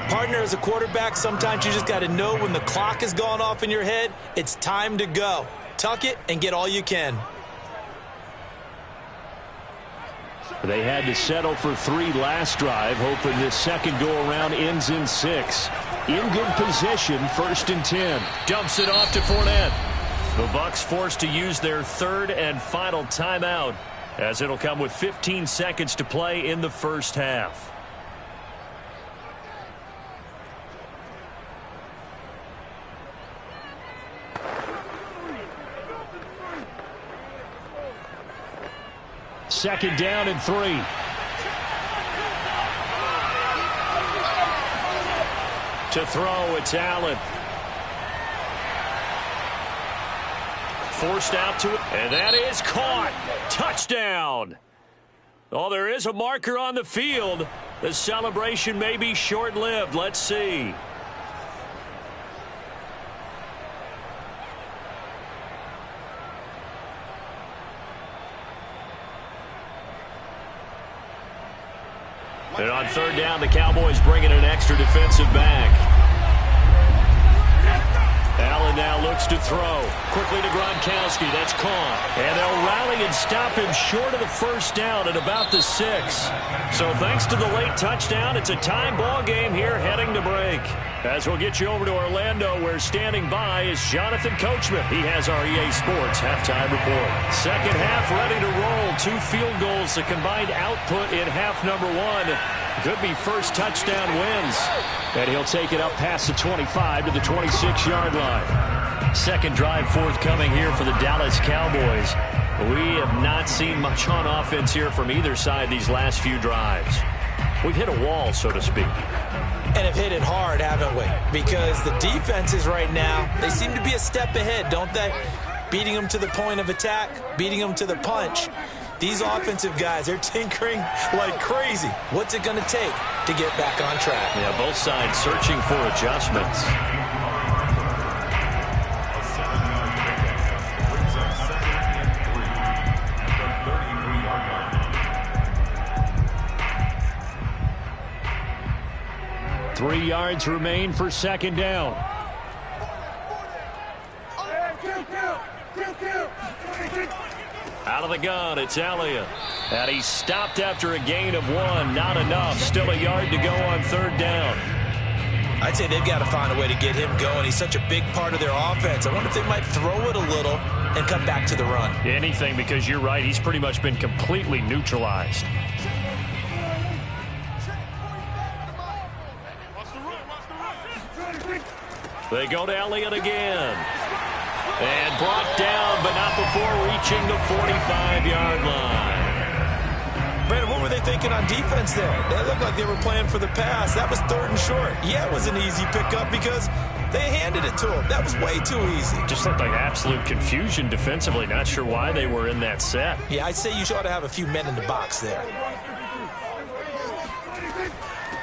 Speaker 2: Partner, as a quarterback, sometimes you just got to know when the clock has gone off in your head, it's time to go. Tuck it and get all you can.
Speaker 1: They had to settle for 3 last drive, hoping this second go-around ends in 6. In good position, 1st and 10. Dumps it off to Fournette. The Bucs forced to use their 3rd and final timeout, as it'll come with 15 seconds to play in the first half. Second down and 3. To throw, it's Allen. Forced out to it, and that is caught. Touchdown. Oh, there is a marker on the field. The celebration may be short-lived. Let's see. And on 3rd down, the Cowboys bring in an extra defensive back. Allen now looks to throw. Quickly to Gronkowski. That's caught. And they'll rally and stop him short of the first down at about the 6. So thanks to the late touchdown, it's a tie ball game here heading to break. As we'll get you over to Orlando, where standing by is Jonathan Coachman. He has our EA Sports halftime report. Second half ready to roll. 2 field goals, the combined output in half number 1. Could be first touchdown wins. And he'll take it up past the 25 to the 26-yard line. Second drive forthcoming here for the Dallas Cowboys. We have not seen much on offense here from either side these last few drives. We've hit a wall, so to speak.
Speaker 2: And have hit it hard, haven't we? Because the defenses right now, they seem to be a step ahead, don't they? Beating them to the point of attack, beating them to the punch. These offensive guys, they're tinkering like crazy. What's it going to take to get back on track?
Speaker 1: Yeah, both sides searching for adjustments. Three yards remain for second down. Out of the gun, it's Elliott. And he's stopped after a gain of 1. Not enough. Still a yard to go on 3rd down.
Speaker 2: I'd say they've got to find a way to get him going. He's such a big part of their offense. I wonder if they might throw it a little and come back to the run.
Speaker 1: Anything, because you're right. He's pretty much been completely neutralized. They go to Elliott again. And brought down, but not before reaching the 45-yard line.
Speaker 2: Brandon, what were they thinking on defense there? They looked like they were playing for the pass. That was 3rd and short. Yeah, it was an easy pickup because they handed it to him. That was way too easy.
Speaker 1: Just looked like absolute confusion defensively. Not sure why they were in that set.
Speaker 2: Yeah, I'd say you ought to have a few men in the box there.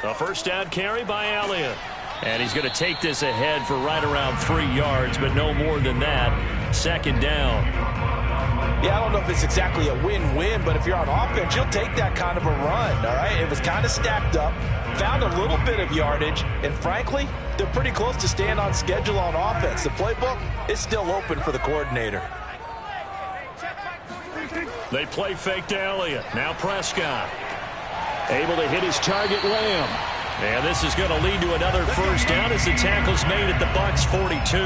Speaker 1: A first down carry by Elliott. And he's going to take this ahead for right around 3 yards, but no more than that. Second down.
Speaker 2: Yeah, I don't know if it's exactly a win-win, but if you're on offense, you'll take that kind of a run, all right? It was kind of stacked up, found a little bit of yardage, and frankly, they're pretty close to staying on schedule on offense. The playbook is still open for the coordinator.
Speaker 1: They play fake to Elliott. Now Prescott. Able to hit his target, Lamb. And this is going to lead to another first down as the tackle's made at the Bucs 42.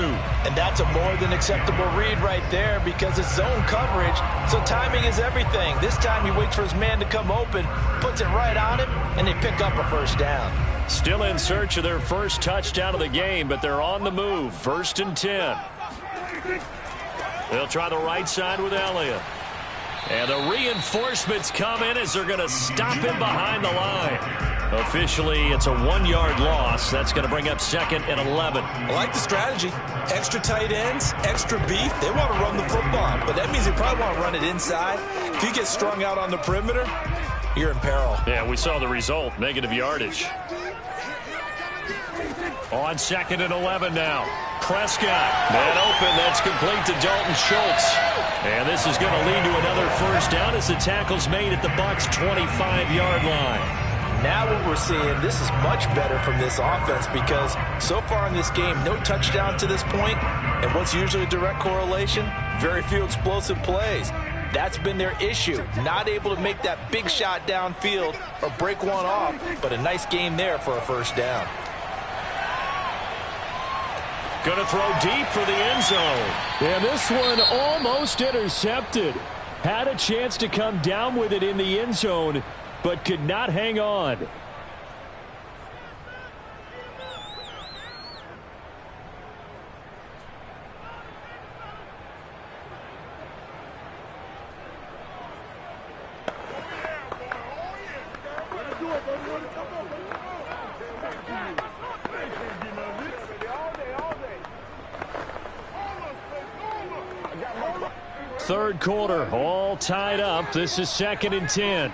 Speaker 2: And that's a more than acceptable read right there because it's zone coverage, so timing is everything. This time he waits for his man to come open, puts it right on him, and they pick up a first down.
Speaker 1: Still in search of their first touchdown of the game, but they're on the move. 1st and 10. They'll try the right side with Elliott. And the reinforcements come in as they're going to stop him behind the line. Officially, it's a 1-yard loss. That's going to bring up 2nd and 11.
Speaker 2: I like the strategy. Extra tight ends, extra beef. They want to run the football, but that means they probably want to run it inside. If you get strung out on the perimeter, you're in peril.
Speaker 1: Yeah, we saw the result. Negative yardage. On 2nd and 11 now. Prescott. Man open. That's complete to Dalton Schultz. And this is going to lead to another first down as the tackle's made at the Bucs 25-yard line.
Speaker 2: Now what we're seeing, this is much better from this offense because so far in this game, no touchdown to this point. And what's usually a direct correlation? Very few explosive plays. That's been their issue. Not able to make that big shot downfield or break one off, but a nice game there for a first down.
Speaker 1: Going to throw deep for the end zone. And this one almost intercepted. Had a chance to come down with it in the end zone, but could not hang on. Third quarter, all tied up. This is 2nd and 10.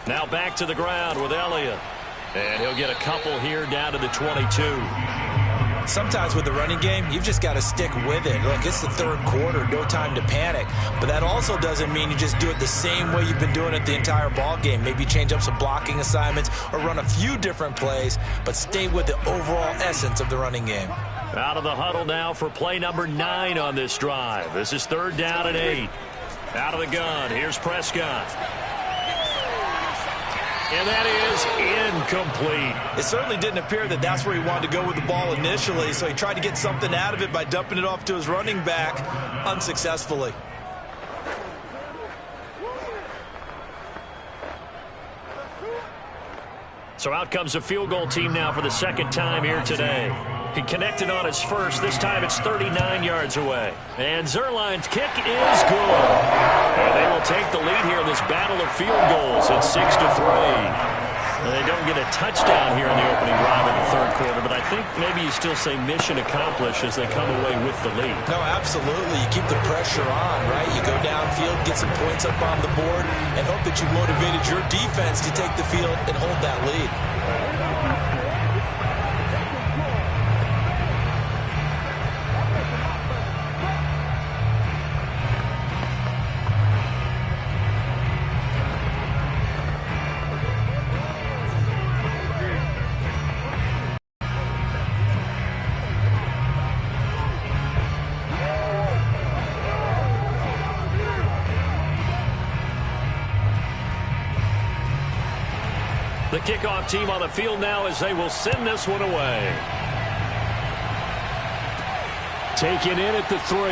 Speaker 1: Now back to the ground with Elliott. And he'll get a couple here down to the 22.
Speaker 2: Sometimes with the running game, you've just got to stick with it. Look, it's the third quarter, no time to panic. But that also doesn't mean you just do it the same way you've been doing it the entire ball game. Maybe change up some blocking assignments or run a few different plays, but stay with the overall essence of the running game.
Speaker 1: Out of the huddle now for play number 9 on this drive. This is 3rd down and 8. Out of the gun, here's Prescott. And that is incomplete.
Speaker 2: It certainly didn't appear that that's where he wanted to go with the ball initially, so he tried to get something out of it by dumping it off to his running back unsuccessfully.
Speaker 1: So out comes a field goal team now for the 2nd time here today. He connected on his first. This time it's 39 yards away. And Zerline's kick is good. And they will take the lead here in this battle of field goals at 6-3. And they don't get a touchdown here in the opening drive of the third quarter, but I think maybe you still say mission accomplished as they come away with the lead.
Speaker 2: No, absolutely. You keep the pressure on, right? You go downfield, get some points up on the board, and hope that you motivated your defense to take the field and hold that lead.
Speaker 1: The kickoff team on the field now as they will send this one away. Taken in at the 3.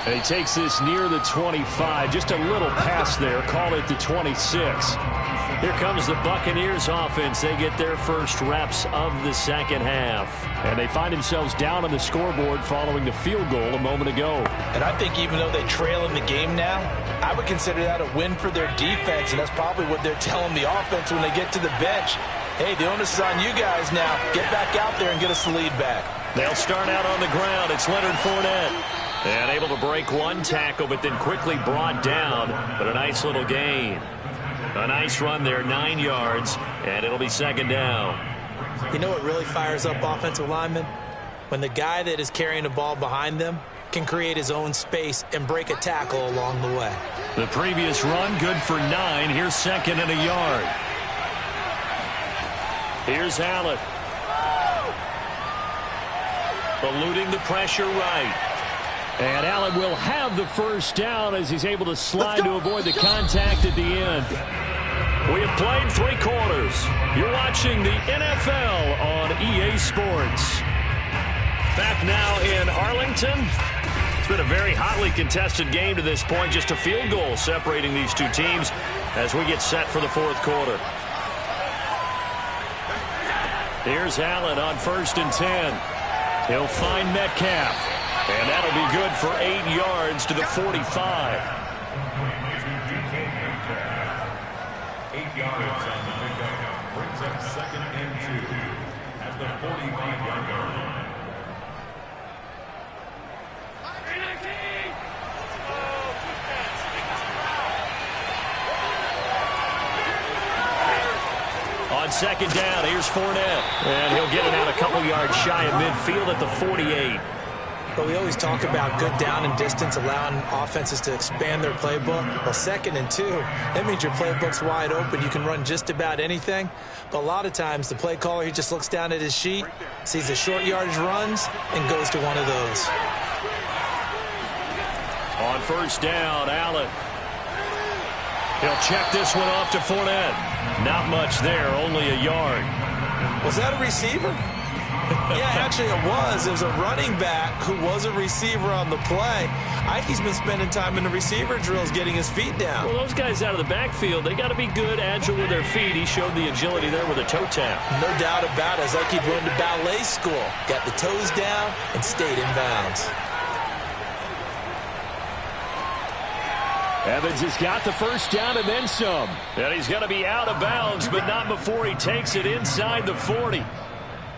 Speaker 1: And he takes this near the 25. Just a little pass there. Call it the 26. Here comes the Buccaneers offense. They get their first reps of the second half. And they find themselves down on the scoreboard following the field goal a moment ago.
Speaker 2: And I think even though they trail in the game now, I would consider that a win for their defense, and that's probably what they're telling the offense when they get to the bench. Hey, the onus is on you guys now. Get back out there and get us the lead back.
Speaker 1: They'll start out on the ground. It's Leonard Fournette. And able to break one tackle, but then quickly brought down. But a nice little gain. A nice run there, 9 yards, and it'll be second down.
Speaker 2: You know what really fires up offensive linemen? When the guy that is carrying the ball behind them can create his own space and break a tackle along the way.
Speaker 1: The previous run, good for 9. Here's second and a yard. Here's Allen. Eluding the pressure right. And Allen will have the first down as he's able to slide to avoid the contact at the end. We have played 3 quarters. You're watching the NFL on EA Sports. Back now in Arlington. It's been a very hotly contested game to this point. Just a field goal separating these two teams as we get set for the 4th quarter. Here's Allen on 1st and 10. He'll find Metcalf. And that'll be good for 8 yards to the 45.
Speaker 3: 8 yards on the pickup. Brings up 2nd and 2 at the 45-yard line.
Speaker 1: On 2nd down, here's Fournette. And he'll get it out a couple yards shy of midfield at the 48.
Speaker 2: But we always talk about good down and distance, allowing offenses to expand their playbook. Well, 2nd and 2, that means your playbook's wide open. You can run just about anything. But a lot of times, the play caller, he just looks down at his sheet, sees the short yardage runs, and goes to one of those.
Speaker 1: On 1st down, Allen. He'll check this one off to Fournette. Not much there, only a yard.
Speaker 2: Was that a receiver? Yeah, actually it was. It was a running back who was a receiver on the play. Ike's been spending time in the receiver drills getting his feet down.
Speaker 1: Well, those guys out of the backfield, they got to be good, agile with their feet. He showed the agility there with a toe tap.
Speaker 2: No doubt about it. It's like he'd run to ballet school. Got the toes down and stayed in bounds.
Speaker 1: Evans has got the first down and then some. And he's going to be out of bounds, but not before he takes it inside the 40.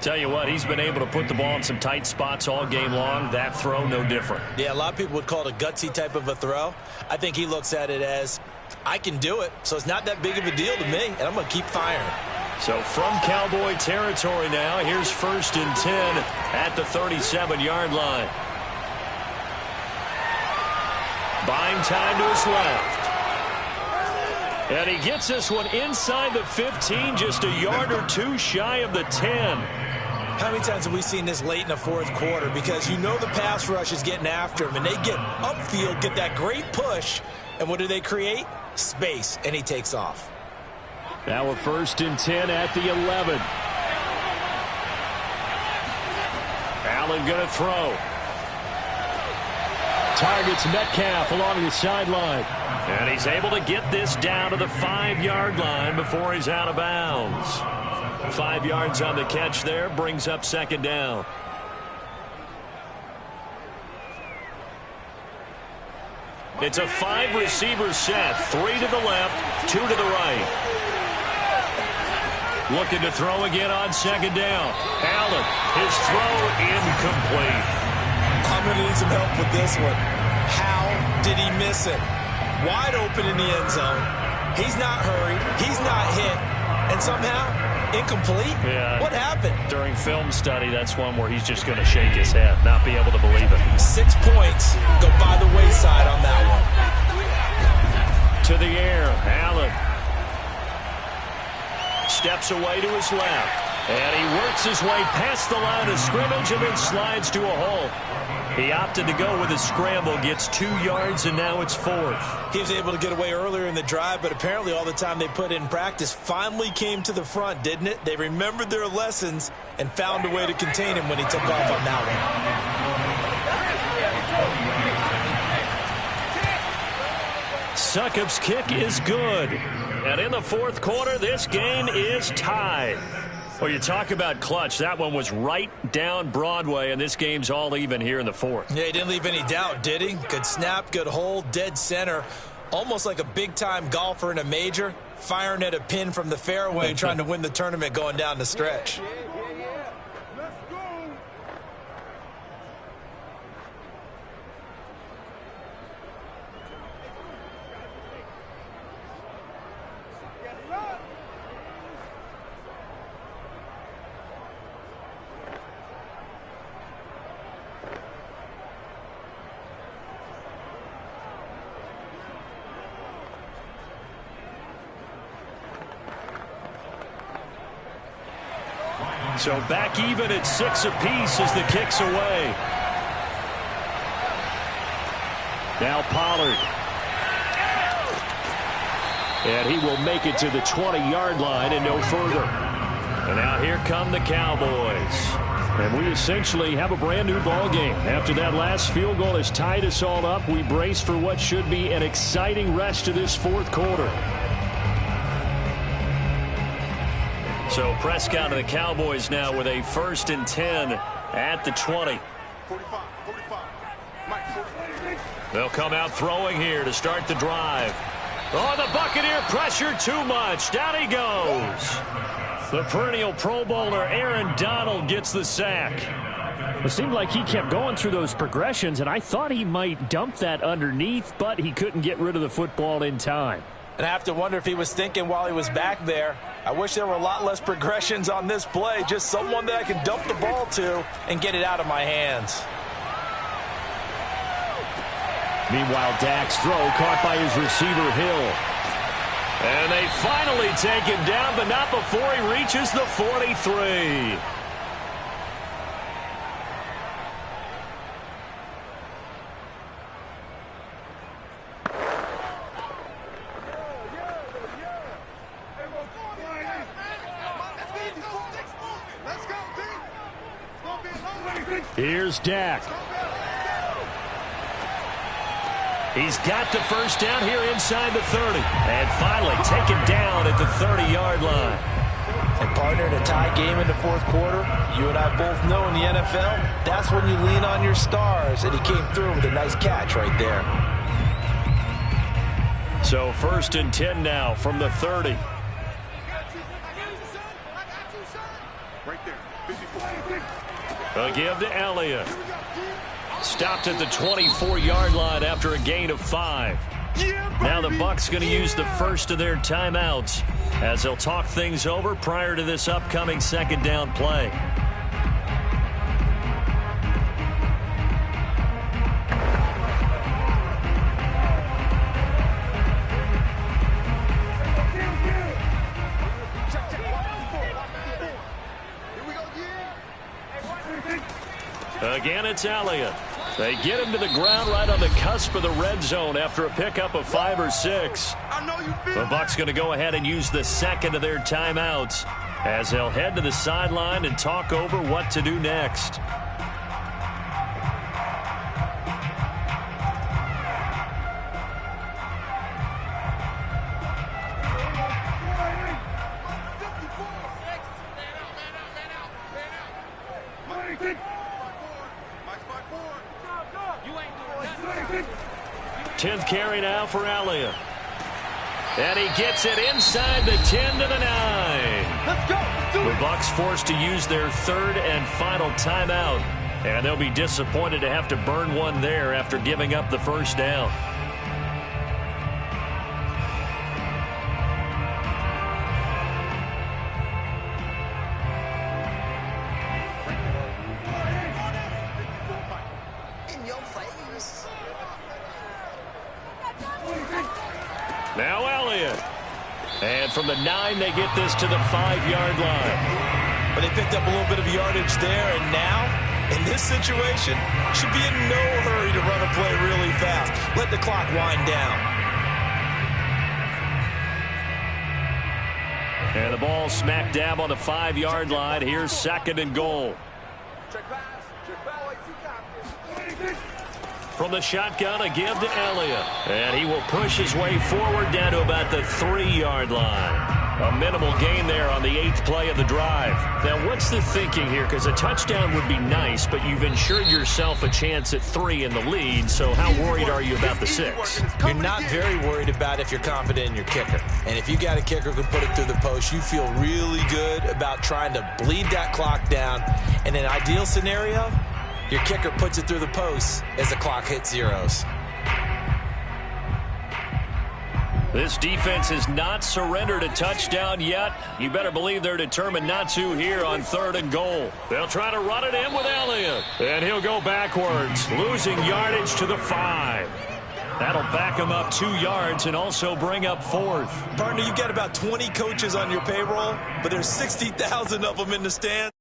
Speaker 1: Tell you what, he's been able to put the ball in some tight spots all game long. That throw, no different.
Speaker 2: Yeah, a lot of people would call it a gutsy type of a throw. I think he looks at it as, I can do it, so it's not that big of a deal to me, and I'm going to keep firing.
Speaker 1: So from Cowboy territory now, here's 1st and 10 at the 37-yard line. Buying time to his left. And he gets this one inside the 15, just a yard or two shy of the 10.
Speaker 2: How many times have we seen this late in the 4th quarter? Because you know the pass rush is getting after him, and they get upfield, get that great push, and what do they create? Space, and he takes off.
Speaker 1: Now we're 1st and 10 at the 11. Allen going to throw. Targets Metcalf along the sideline. And he's able to get this down to the 5-yard line before he's out of bounds. 5 yards on the catch there, brings up 2nd down. It's a 5-receiver set, 3 to the left, 2 to the right. Looking to throw again on 2nd down. Allen, his throw incomplete.
Speaker 2: I'm going to need some help with this one. How did he miss it? Wide open in the end zone. He's not hurried. He's not hit. And somehow, incomplete?
Speaker 1: Yeah.
Speaker 2: What happened?
Speaker 1: During film study, that's one where he's just going to shake his head, not be able to believe it.
Speaker 2: 6 points go by the wayside on that
Speaker 1: one. To the air, Allen. Steps away to his left. And he works his way past the line of scrimmage and then slides to a hole. He opted to go with a scramble, gets 2 yards, and now it's 4th.
Speaker 2: He was able to get away earlier in the drive, but apparently all the time they put in practice finally came to the front, didn't it? They remembered their lessons and found a way to contain him when he took off on that
Speaker 1: one. Succop's kick is good. And in the 4th quarter, this game is tied. Well, you talk about clutch. That one was right down Broadway, and this game's all even here in the 4th.
Speaker 2: Yeah, he didn't leave any doubt, did he? Good snap, good hold, dead center. Almost like a big-time golfer in a major, firing at a pin from the fairway, trying to win the tournament going down the stretch.
Speaker 1: So back even at 6 apiece as the kick's away. Now Pollard. And he will make it to the 20-yard line and no further. And now here come the Cowboys. And we essentially have a brand-new ball game. After that last field goal has tied us all up, we brace for what should be an exciting rest of this fourth quarter. So Prescott and the Cowboys now with a 1st and 10 at the 20. They'll come out throwing here to start the drive. Oh, the Buccaneer pressure too much. Down he goes. The perennial Pro Bowler Aaron Donald gets the sack. It seemed like he kept going through those progressions, and I thought he might dump that underneath, but he couldn't get rid of the football in time.
Speaker 2: And I have to wonder if he was thinking while he was back there, I wish there were a lot less progressions on this play, just someone that I can dump the ball to and get it out of my hands.
Speaker 1: Meanwhile, Dak's throw caught by his receiver, Hill. And they finally take him down, but not before he reaches the 43. Here's Dak. He's got the first down here inside the 30. And finally taken down at the 30-yard line.
Speaker 2: And partner, in a tie game in the fourth quarter, you and I both know in the NFL, that's when you lean on your stars. And he came through with a nice catch right there.
Speaker 1: So 1st and 10 now from the 30. A give to Elliott. Stopped at the 24-yard line after a gain of 5. Now the Bucs going to use the first of their timeouts as they'll talk things over prior to this upcoming 2nd down play. Again, it's Elliott. They get him to the ground right on the cusp of the red zone after a pickup of 5 or 6. The Bucs going to go ahead and use the second of their timeouts as they'll head to the sideline and talk over what to do next. Tenth carry now for Elliott. And he gets it inside the 10 to the 9.
Speaker 4: Let's go.
Speaker 1: The Bucs forced to use their 3rd and final timeout. And they'll be disappointed to have to burn one there after giving up the first down. Now Elliott. And from the 9, they get this to the 5-yard line.
Speaker 2: But they picked up a little bit of yardage there, and now, in this situation, should be in no hurry to run a play really fast. Let the clock wind down.
Speaker 1: And the ball smack dab on the 5-yard line. Here's 2nd and goal. From the shotgun, a give to Elliott. And he will push his way forward down to about the 3-yard line. A minimal gain there on the 8th play of the drive. Now, what's the thinking here? Because a touchdown would be nice, but you've ensured yourself a chance at 3 in the lead. So how worried are you about the 6?
Speaker 2: You're not very worried about if you're confident in your kicker. And if you got a kicker who can put it through the post, you feel really good about trying to bleed that clock down. In an ideal scenario, your kicker puts it through the post as the clock hits zeros.
Speaker 1: This defense has not surrendered a touchdown yet. You better believe they're determined not to here on 3rd and goal. They'll try to run it in with Elliott. And he'll go backwards, losing yardage to the 5. That'll back him up 2 yards and also bring up 4th.
Speaker 2: Partner, you've got about 20 coaches on your payroll, but there's 60,000 of them in the stands.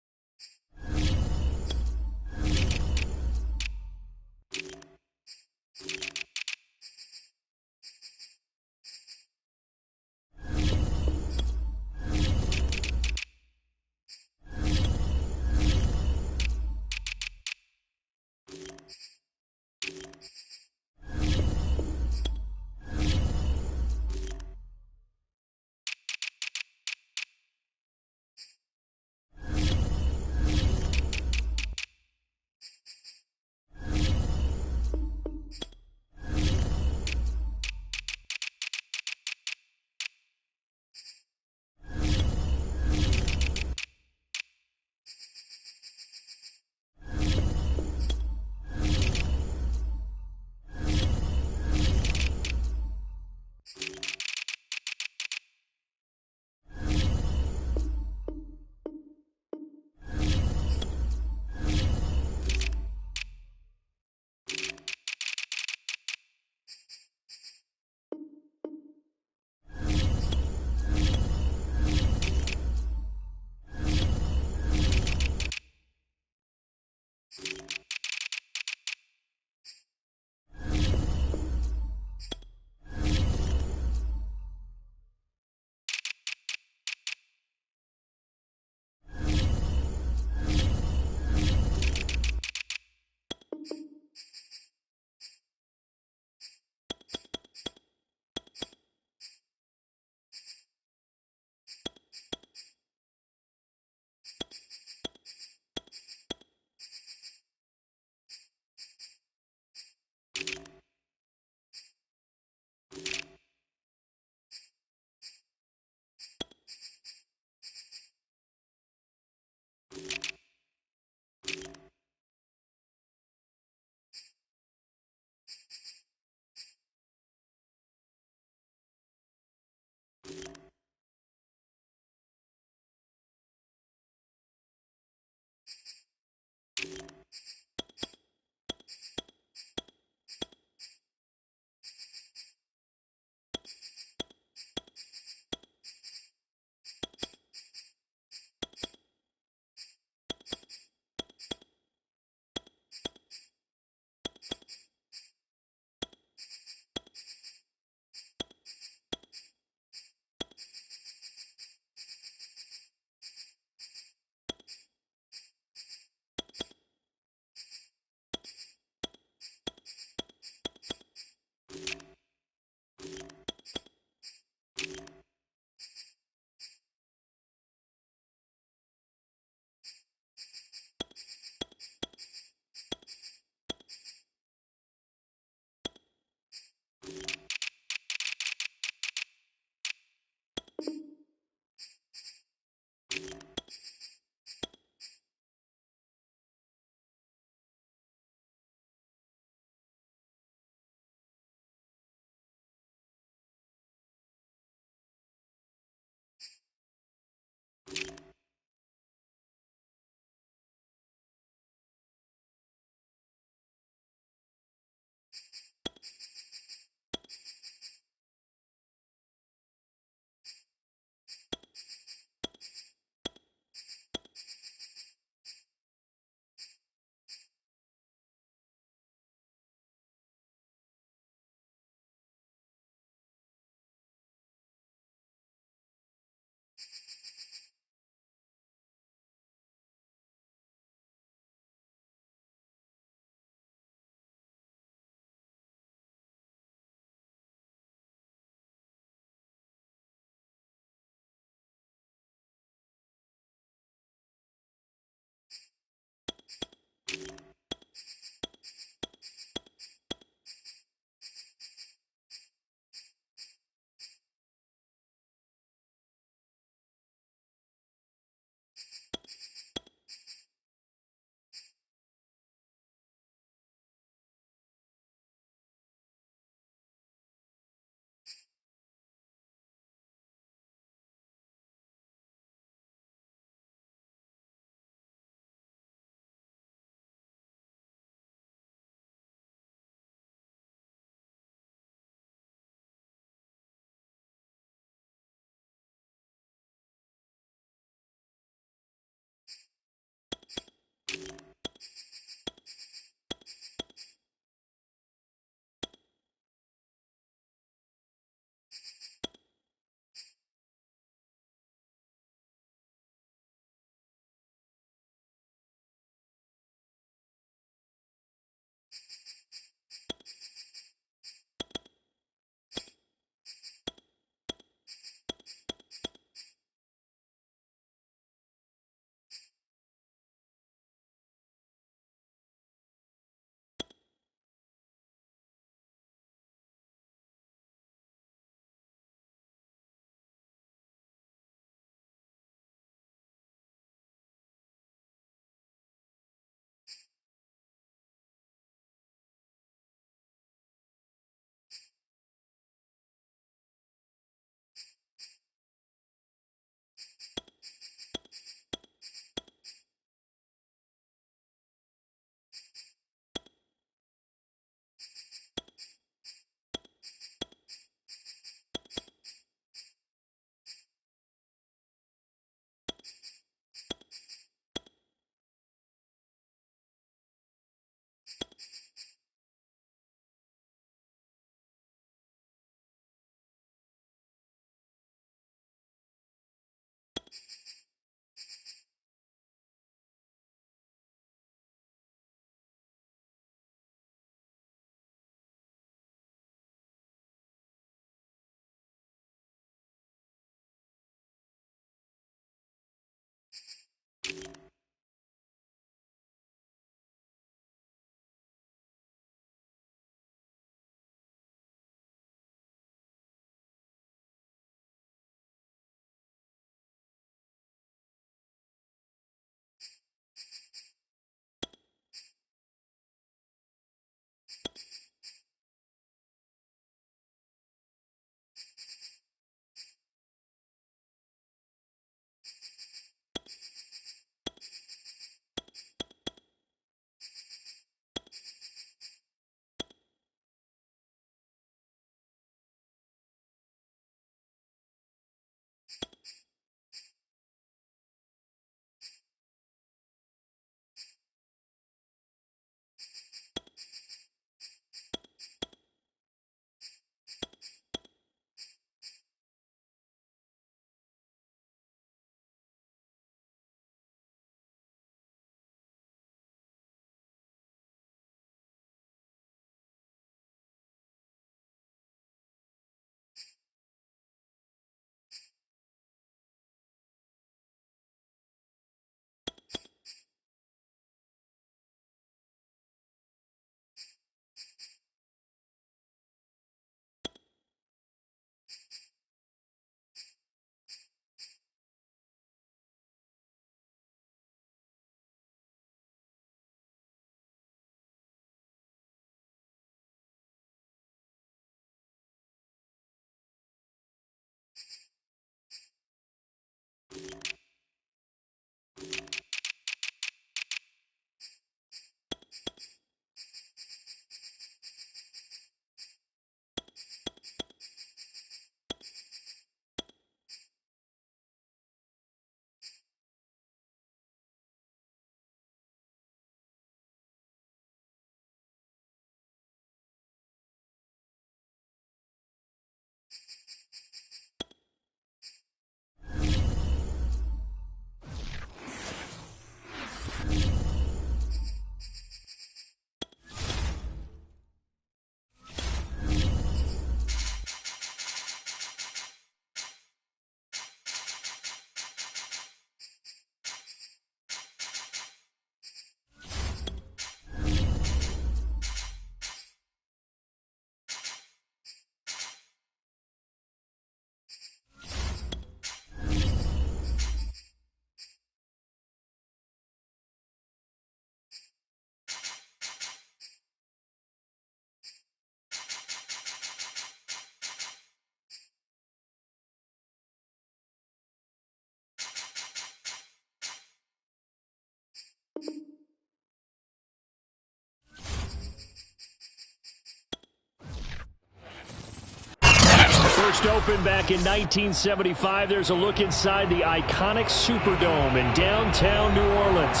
Speaker 1: First opened back in 1975, there's a look inside the iconic Superdome in downtown New Orleans.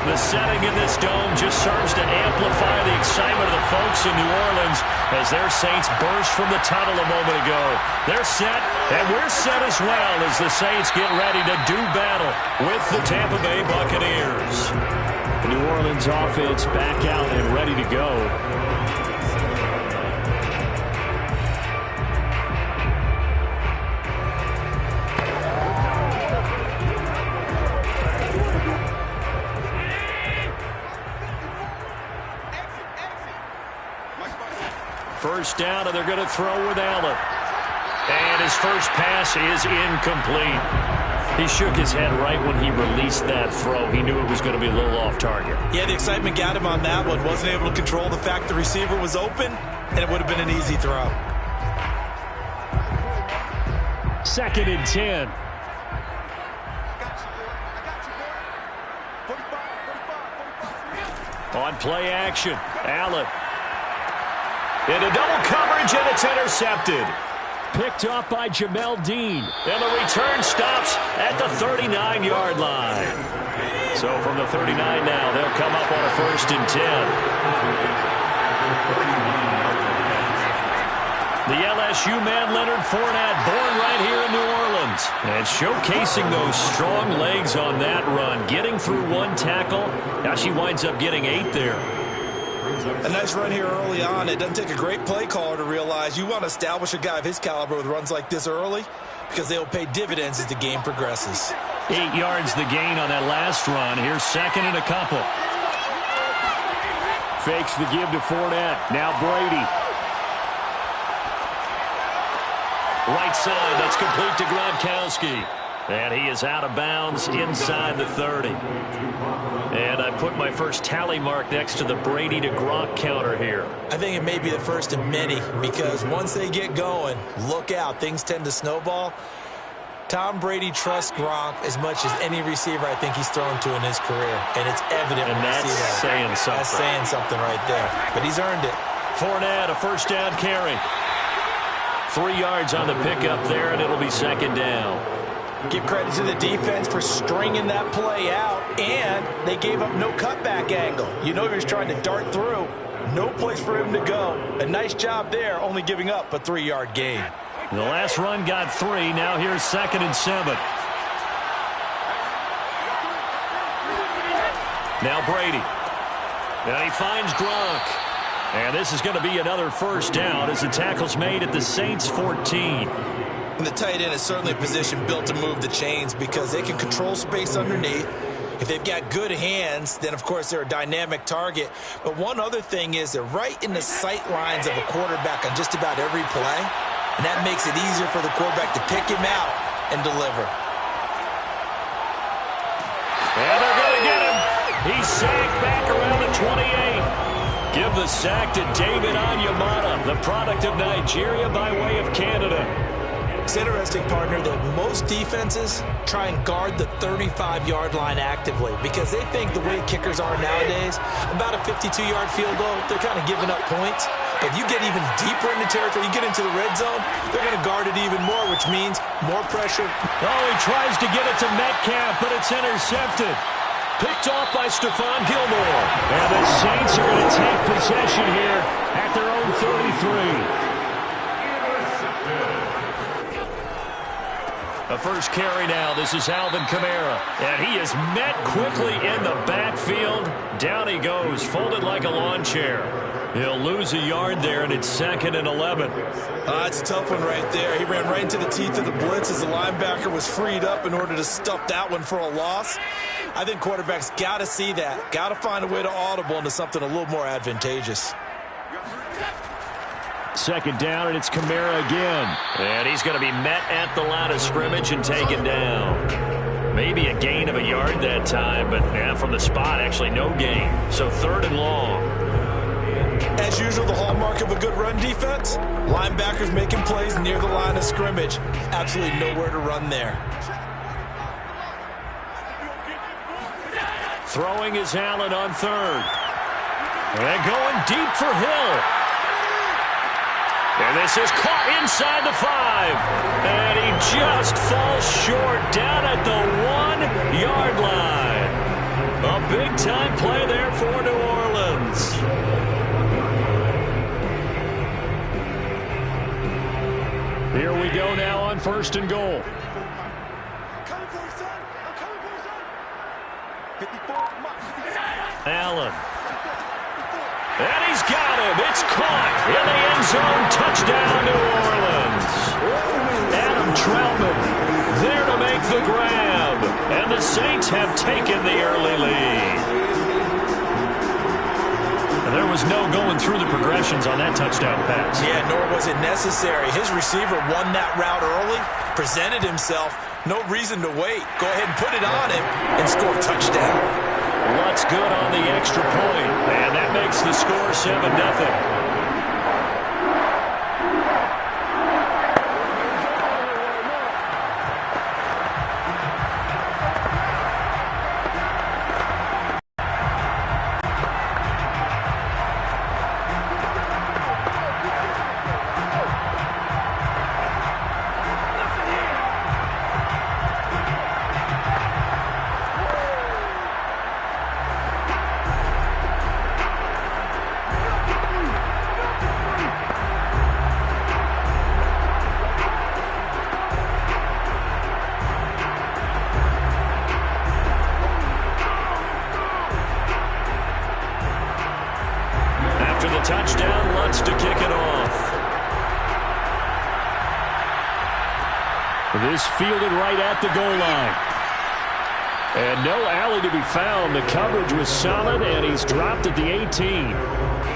Speaker 1: The setting in this dome just serves to amplify the excitement of the folks in New Orleans as their Saints burst from the tunnel a moment ago. They're set, and we're set as well as the Saints get ready to do battle with the Tampa Bay Buccaneers. The New Orleans offense back out and ready to go. First down, and they're going to throw with Allen. And his first pass is incomplete. He shook his head right when he released that throw. He knew it was going to be a little off target.
Speaker 2: Yeah, the excitement got him on that one. Wasn't able to control the fact the receiver was open, and it would have been an easy throw.
Speaker 1: 2nd and 10. On play action, Allen. Into double coverage, and it's intercepted. Picked off by Jamel Dean. And the return stops at the 39-yard line. So from the 39 now, they'll come up on a 1st and 10. The LSU man, Leonard Fournette, born right here in New Orleans. And showcasing those strong legs on that run. Getting through one tackle. Now she winds up getting 8 there.
Speaker 2: A nice run here early on. It doesn't take a great play caller to realize you want to establish a guy of his caliber with runs like this early because they'll pay dividends as the game progresses.
Speaker 1: 8 yards the gain on that last run. Here's second and a couple. Fakes the give to Fournette. Now Brady. Right side, that's complete to Gronkowski. And he is out of bounds inside the 30. And I put my first tally mark next to the Brady to Gronk counter here.
Speaker 2: I think it may be the first of many, because once they get going, look out, things tend to snowball. Tom Brady trusts Gronk as much as any receiver I think he's thrown to in his career. And it's evident when you see that.
Speaker 1: Saying something.
Speaker 2: That's saying something right there. But he's earned it.
Speaker 1: Fournette, a first down carry. 3 yards on the pickup there, and it'll be second down.
Speaker 2: Give credit to the defense for stringing that play out, and they gave up no cutback angle. You know he was trying to dart through. No place for him to go. A nice job there, only giving up a 3-yard gain.
Speaker 1: The last run got 3. Now here's second and 7. Now Brady. Now he finds Gronk. And this is going to be another first down as the tackle's made at the Saints' 14.
Speaker 2: And the tight end is certainly a position built to move the chains because they can control space underneath. If they've got good hands, then, of course, they're a dynamic target. But one other thing is they're right in the sight lines of a quarterback on just about every play. And that makes it easier for the quarterback to pick him out and deliver.
Speaker 1: And they're going to get him. He's sacked back around the 28. Give the sack to David Onyemata, the product of Nigeria by way of Canada.
Speaker 2: It's interesting, partner, that most defenses try and guard the 35-yard line actively because they think the way kickers are nowadays, about a 52-yard field goal, they're kind of giving up points. But if you get even deeper into territory, you get into the red zone, they're going to guard it even more, which means more pressure.
Speaker 1: Oh, he tries to get it to Metcalf, but it's intercepted. Picked off by Stephon Gilmore. And the Saints are going to take possession here at their own 33. A first carry now. This is Alvin Kamara. And he is met quickly in the backfield. Down he goes, folded like a lawn chair. He'll lose a yard there, and it's second and 11.
Speaker 2: It's a tough one right there. He ran right into the teeth of the blitz as the linebacker was freed up in order to stuff that one for a loss. I think quarterbacks got to see that. Got to find a way to audible into something a little more advantageous.
Speaker 1: Second down, and it's Kamara again. And he's going to be met at the line of scrimmage and taken down. Maybe a gain of a yard that time, but from the spot, actually no gain. So third and long.
Speaker 2: As usual, the hallmark of a good run defense, linebackers making plays near the line of scrimmage. Absolutely nowhere to run there.
Speaker 1: Throwing is Allen on third. And going deep for Hill. And this is caught inside the 5. And he just falls short down at the 1-yard line. A big-time play there for New Orleans. Here we go now on first and goal. Allen. And he's got him. It's caught in the end zone. Touchdown, New Orleans. Adam Troutman there to make the grab. And the Saints have taken the early lead. And there was no going through the progressions on that touchdown pass.
Speaker 2: Yeah, nor was it necessary. His receiver won that route early, presented himself. No reason to wait. Go ahead and put it on him and score a touchdown.
Speaker 1: What's good on the extra point? And that makes the score 7-0. Touchdown, Lutz to kick it off. This fielded right at the goal line. And no alley to be found. The coverage was solid, and he's dropped at the 18.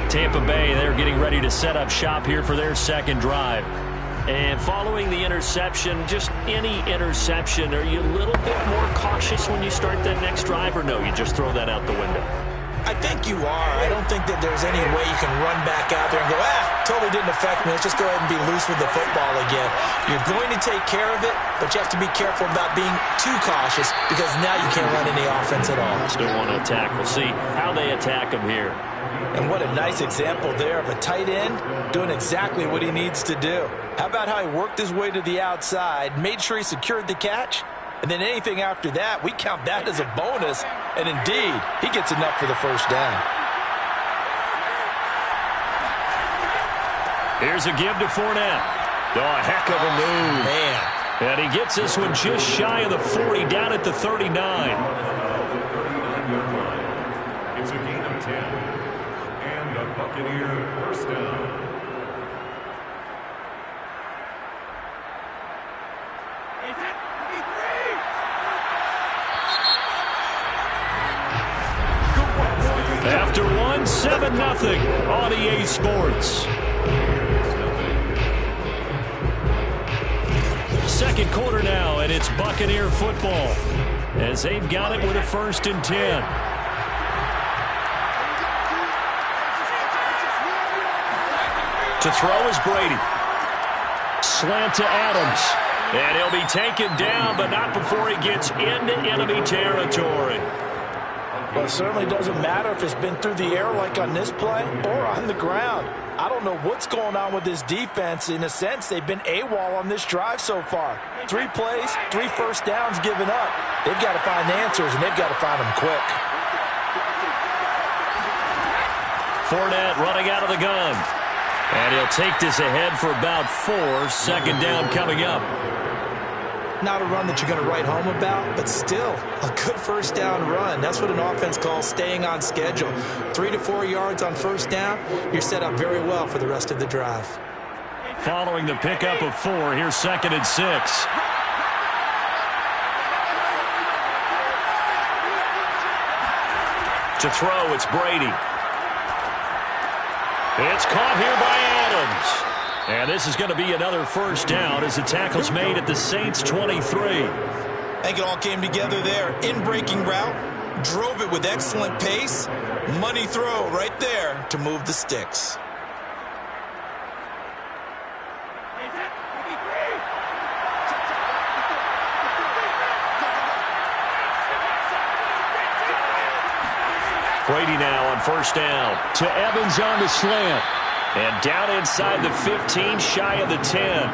Speaker 2: Tampa Bay, they're getting ready to set up shop here for their second drive.
Speaker 1: And following the interception, just any interception, are you a little bit more cautious when you start that next drive, or no, you just throw that out the window?
Speaker 2: I think you are. I don't think that there's any way you can run back out there and go, totally didn't affect me. Let's just go ahead and be loose with the football again. You're going to take care of it, but you have to be careful about being too cautious because now you can't run any offense at all.
Speaker 1: Still want to attack. We'll see how they attack him here.
Speaker 2: And what a nice example there of a tight end doing exactly what he needs to do. How about how he worked his way to the outside, made sure he secured the catch, and then anything after that, we count that as a bonus. And indeed, he gets enough for the first down.
Speaker 1: Here's a give to Fournette. Oh, a heck of a move.
Speaker 2: Man.
Speaker 1: And he gets this one just shy of the 40, down at the 39.
Speaker 3: It's a gain of 10. And a Buccaneer first down.
Speaker 1: After one, 7-0 on EA Sports. Second quarter now, and it's Buccaneer football as they've got it with a 1st and 10. To throw is Brady. Slant to Adams. And he'll be taken down, but not before he gets into enemy territory.
Speaker 2: Well, it certainly doesn't matter if it's been through the air like on this play or on the ground. I don't know what's going on with this defense. In a sense, they've been AWOL on this drive so far. 3 plays, 3 first downs given up. They've got to find answers, and they've got to find them quick.
Speaker 1: Fournette running out of the gun. And he'll take this ahead for about 4. 2nd down coming up.
Speaker 2: Not a run that you're going to write home about, but still a good first down run. That's what an offense calls staying on schedule. 3 to 4 yards on first down, you're set up very well for the rest of the drive.
Speaker 1: Following the pickup of 4, here's 2nd and 6. To throw, it's Brady. It's caught here by Adams. And this is going to be another first down as the tackle's made at the Saints' 23.
Speaker 2: I think it all came together there. In-breaking route, drove it with excellent pace. Money throw right there to move the sticks.
Speaker 1: Brady now on first down. To Evans on the slant. And down inside the 15, shy of the 10.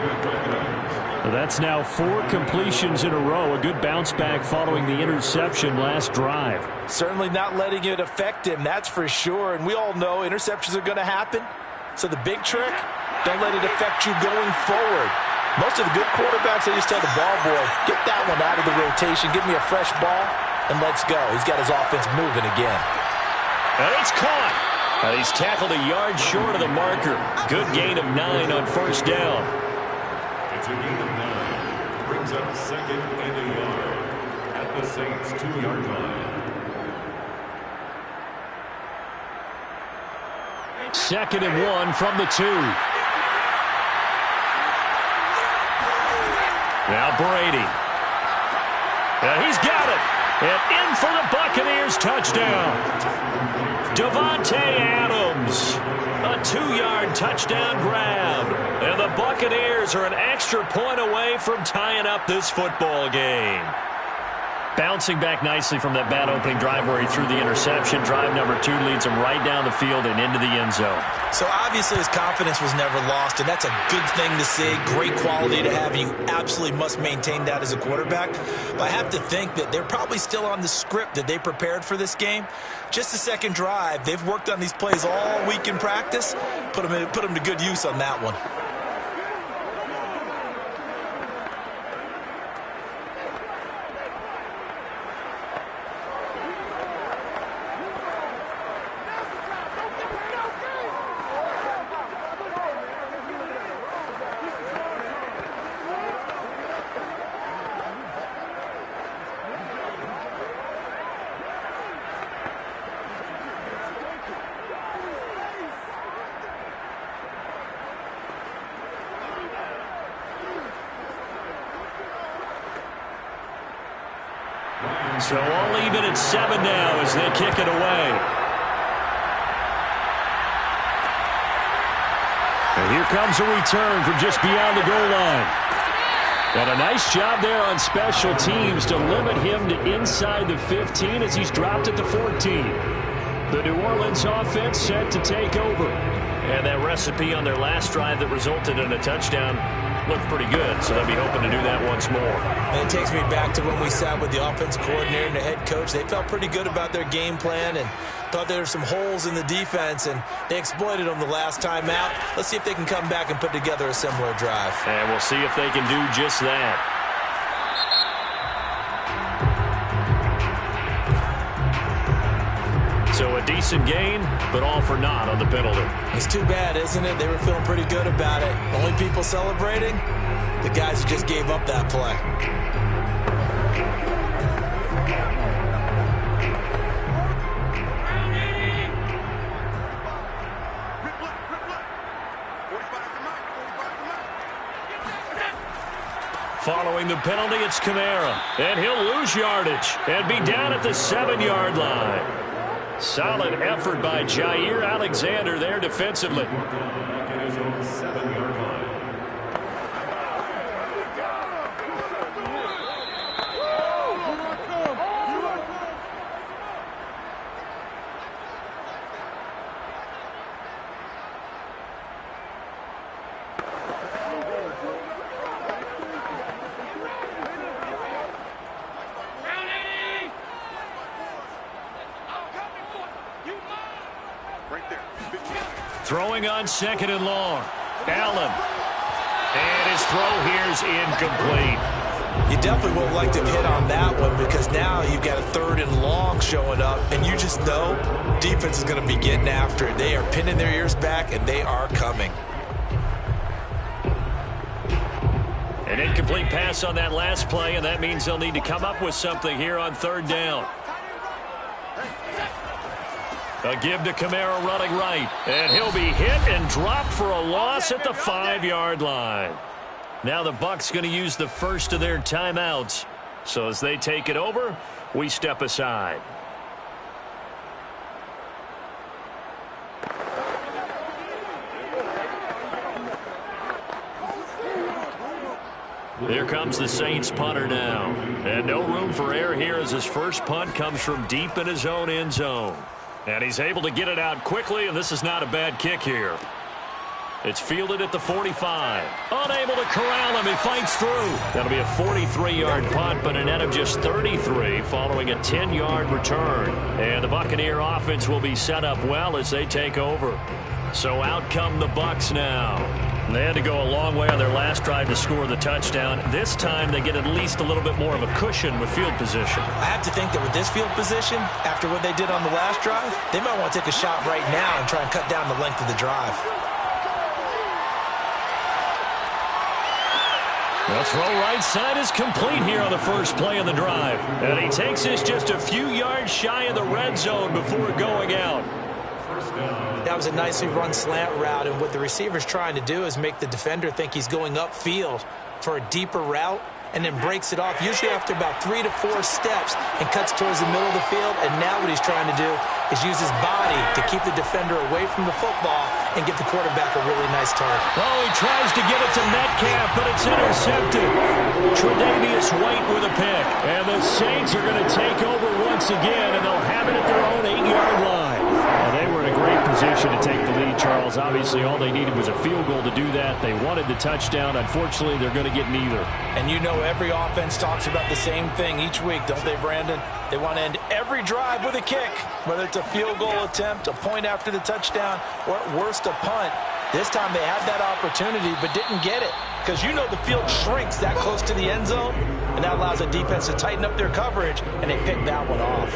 Speaker 1: Well, that's now 4 completions in a row. A good bounce back following the interception last drive.
Speaker 2: Certainly not letting it affect him, that's for sure. And we all know interceptions are going to happen. So the big trick, don't let it affect you going forward. Most of the good quarterbacks, they just tell the ball boy, get that one out of the rotation, give me a fresh ball, and let's go. He's got his offense moving again.
Speaker 1: And it's caught. He's tackled a yard short of the marker. Good gain of 9 on first down.
Speaker 3: It's a gain of 9. Brings up 2nd and a yard at the Saints' 2-yard line.
Speaker 1: 2nd and 1 from the 2. Now Brady. And he's got it. And in for the Buccaneers touchdown. Davante Adams, a 2-yard touchdown grab. And the Buccaneers are an extra point away from tying up this football game. Bouncing back nicely from that bad opening drive where he threw the interception. Drive number 2 leads him right down the field and into the end zone.
Speaker 2: So obviously his confidence was never lost, and that's a good thing to see. Great quality to have. You absolutely must maintain that as a quarterback. But I have to think that they're probably still on the script that they prepared for this game. Just the second drive. They've worked on these plays all week in practice. Put them to good use on that one.
Speaker 1: So all even at 7 now as they kick it away. And here comes a return from just beyond the goal line. And a nice job there on special teams to limit him to inside the 15 as he's dropped at the 14. The New Orleans offense set to take over. And that recipe on their last drive that resulted in a touchdown looked pretty good, so they'll be hoping to do that once more.
Speaker 2: And it takes me back to when we sat with the offensive coordinator and the head coach. They felt pretty good about their game plan and thought there were some holes in the defense, and they exploited them the last time out. Let's see if they can come back and put together a similar drive.
Speaker 1: And we'll see if they can do just that. So a decent gain, but all for naught on the penalty.
Speaker 2: It's too bad, isn't it? They were feeling pretty good about it. Only people celebrating? The guys who just gave up that play.
Speaker 1: Following the penalty, it's Kamara. And he'll lose yardage and be down at the 7-yard line. Solid effort by Jair Alexander there defensively. Throwing on 2nd and long. Allen. And his throw here's incomplete.
Speaker 2: You definitely would like to hit on that one because now you've got a 3rd and long showing up, and you just know defense is going to be getting after it. They are pinning their ears back, and they are coming.
Speaker 1: An incomplete pass on that last play, and that means they'll need to come up with something here on 3rd down. A give to Kamara running right. And he'll be hit and dropped for a loss at the 5-yard line. Now the Bucs going to use the first of their timeouts. So as they take it over, we step aside. Here comes the Saints punter now. And no room for error here as his first punt comes from deep in his own end zone. And he's able to get it out quickly, and this is not a bad kick here. It's fielded at the 45. Unable to corral him. He fights through. That'll be a 43-yard punt, but a net of just 33 following a 10-yard return. And the Buccaneer offense will be set up well as they take over. So out come the Bucs now. They had to go a long way on their last drive to score the touchdown. This time they get at least a little bit more of a cushion with field position.
Speaker 2: I have to think that with this field position, after what they did on the last drive, they might want to take a shot right now and try and cut down the length of the drive.
Speaker 1: The throw right side is complete here on the first play of the drive. And he takes this just a few yards shy of the red zone before going out.
Speaker 2: That was a nicely run slant route, and what the receiver's trying to do is make the defender think he's going upfield for a deeper route and then breaks it off, usually after about 3 to 4 steps, and cuts towards the middle of the field. And now what he's trying to do is use his body to keep the defender away from the football and get the quarterback a really nice target.
Speaker 1: Oh, he tries to get it to Metcalf, but it's intercepted. Tre'Davious White with a pick. And the Saints are going to take over once again, and they'll have it at their own 8-yard line. Well, they were in a great position to take the lead, Charles. Obviously, all they needed was a field goal to do that. They wanted the touchdown. Unfortunately, they're going to get neither.
Speaker 2: And you know every offense talks about the same thing each week, don't they, Brandon? They want to end every drive with a kick, whether it's a field goal attempt, a point after the touchdown, or at worst a punt. This time they had that opportunity but didn't get it because you know the field shrinks that close to the end zone, and that allows the defense to tighten up their coverage, and they picked that one off.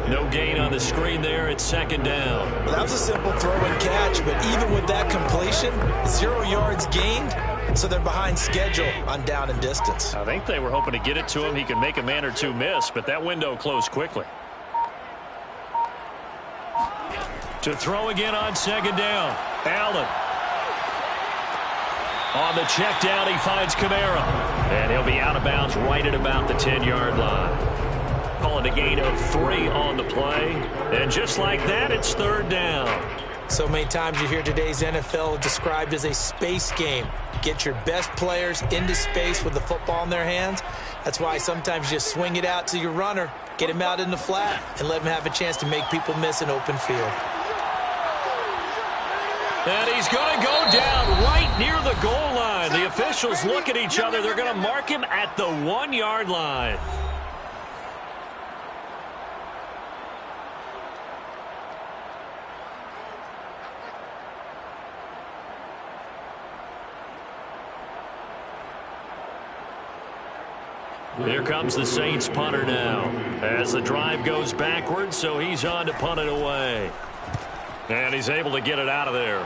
Speaker 1: No gain on the screen there. It's 2nd down.
Speaker 2: Well, that was a simple throw and catch, but even with that completion, 0 yards gained, so they're behind schedule on down and distance.
Speaker 1: I think they were hoping to get it to him. He could make a man or two miss, but that window closed quickly. To throw again on 2nd down. Allen. On the check down, he finds Kamara. And he'll be out of bounds right at about the 10-yard line. calling a gain of 3 on the play. And just like that, it's third down.
Speaker 2: So many times you hear today's NFL described as a space game. Get your best players into space with the football in their hands. That's why sometimes you just swing it out to your runner, get him out in the flat, and let him have a chance to make people miss an open field.
Speaker 1: And he's going to go down right near the goal line. The officials look at each other. They're going to mark him at the 1-yard line. Here comes the Saints punter now as the drive goes backwards, so he's on to punt it away. And he's able to get it out of there.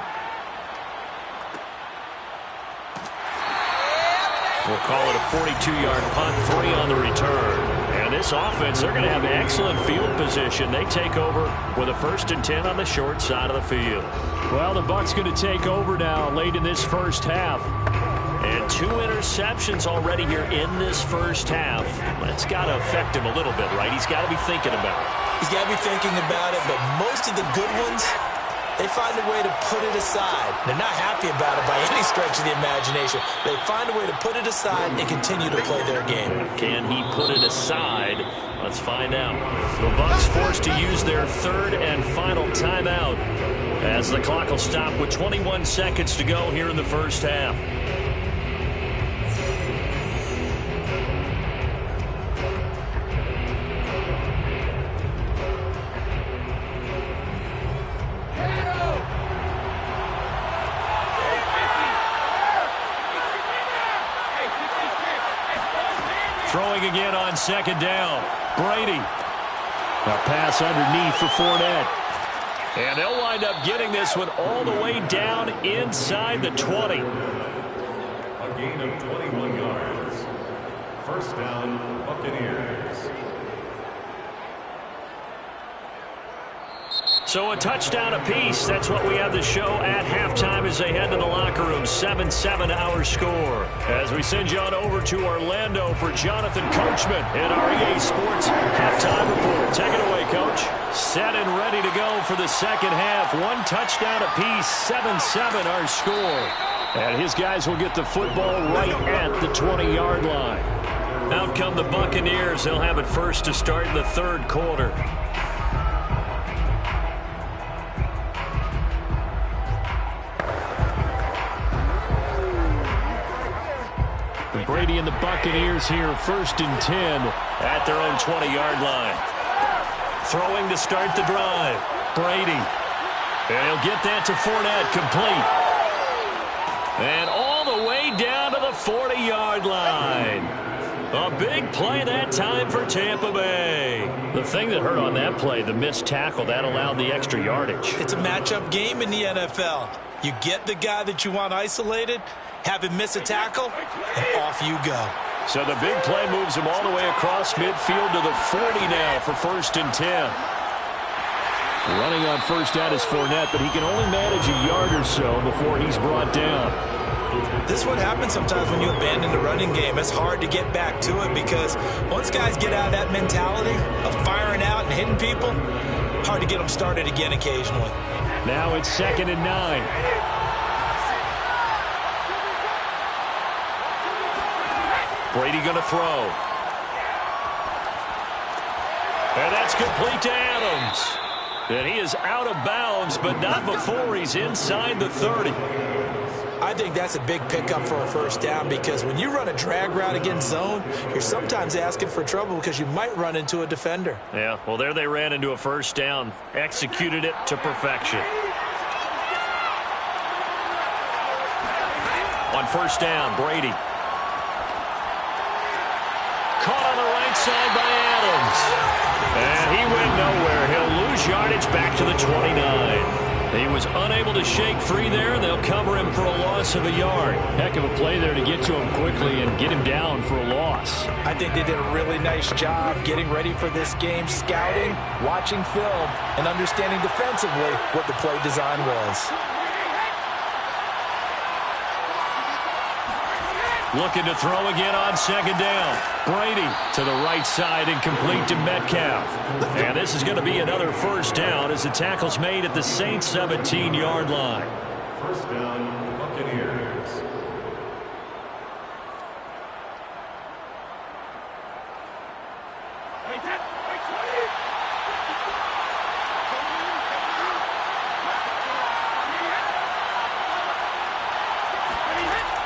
Speaker 1: We'll call it a 42-yard punt, 3 on the return. And this offense, they're going to have excellent field position. They take over with a 1st and 10 on the short side of the field. Well, the Bucs going to take over now late in this first half. And 2 interceptions already here in this first half. That's got to affect him a little bit, right? He's got to be thinking about it.
Speaker 2: He's got to be thinking about it, but most of the good ones, they find a way to put it aside. They're not happy about it by any stretch of the imagination. They find a way to put it aside and continue to play their game.
Speaker 1: Can he put it aside? Let's find out. The Bucs forced to use their 3rd and final timeout as the clock will stop with 21 seconds to go here in the first half. Throwing again on 2nd down. Brady. A pass underneath for Fournette. And they'll wind up getting this one all the way down inside the 20.
Speaker 3: A gain of 21 yards. First down, Buccaneers.
Speaker 1: So a touchdown apiece. That's what we have to show at halftime as they head to the locker room. 7-7 our score. As we send you on over to Orlando for Jonathan Coachman in our EA Sports halftime report. Take it away, Coach. Set and ready to go for the second half. 1 touchdown apiece. 7-7 our score. And his guys will get the football right at the 20-yard line. Out come the Buccaneers. They'll have it first to start in the 3rd quarter. Brady and the Buccaneers here, 1st and 10 at their own 20-yard line. Throwing to start the drive. Brady. And he'll get that to Fournette, complete. And all the way down to the 40-yard line. A big play that time for Tampa Bay. The thing that hurt on that play, the missed tackle, that allowed the extra yardage.
Speaker 2: It's a matchup game in the NFL. You get the guy that you want isolated, have him miss a tackle, and off you go.
Speaker 1: So the big play moves him all the way across midfield to the 40 now for 1st and 10. Running on 1st down is Fournette, but he can only manage a yard or so before he's brought down.
Speaker 2: This is what happens sometimes when you abandon the running game. It's hard to get back to it because once guys get out of that mentality of firing out and hitting people, hard to get them started again occasionally.
Speaker 1: Now it's 2nd and 9. Brady going to throw. And that's complete to Adams. And he is out of bounds, but not before he's inside the 30.
Speaker 2: I think that's a big pickup for a 1st down because when you run a drag route against zone, you're sometimes asking for trouble because you might run into a defender.
Speaker 1: Yeah, well, there they ran into a 1st down. Executed it to perfection. On 1st down, Brady. Caught on the right side by Adams. And he went nowhere. He'll lose yardage back to the 29. He was unable to shake free there, and they'll cover him for a loss of a yard. Heck of a play there to get to him quickly and get him down for a loss.
Speaker 2: I think they did a really nice job getting ready for this game, scouting, watching film, and understanding defensively what the play design was.
Speaker 1: Looking to throw again on second down. Brady to the right side and complete to Metcalf. And this is going to be another first down as the tackle's made at the Saints' 17-yard line.
Speaker 3: First down, Buccaneers.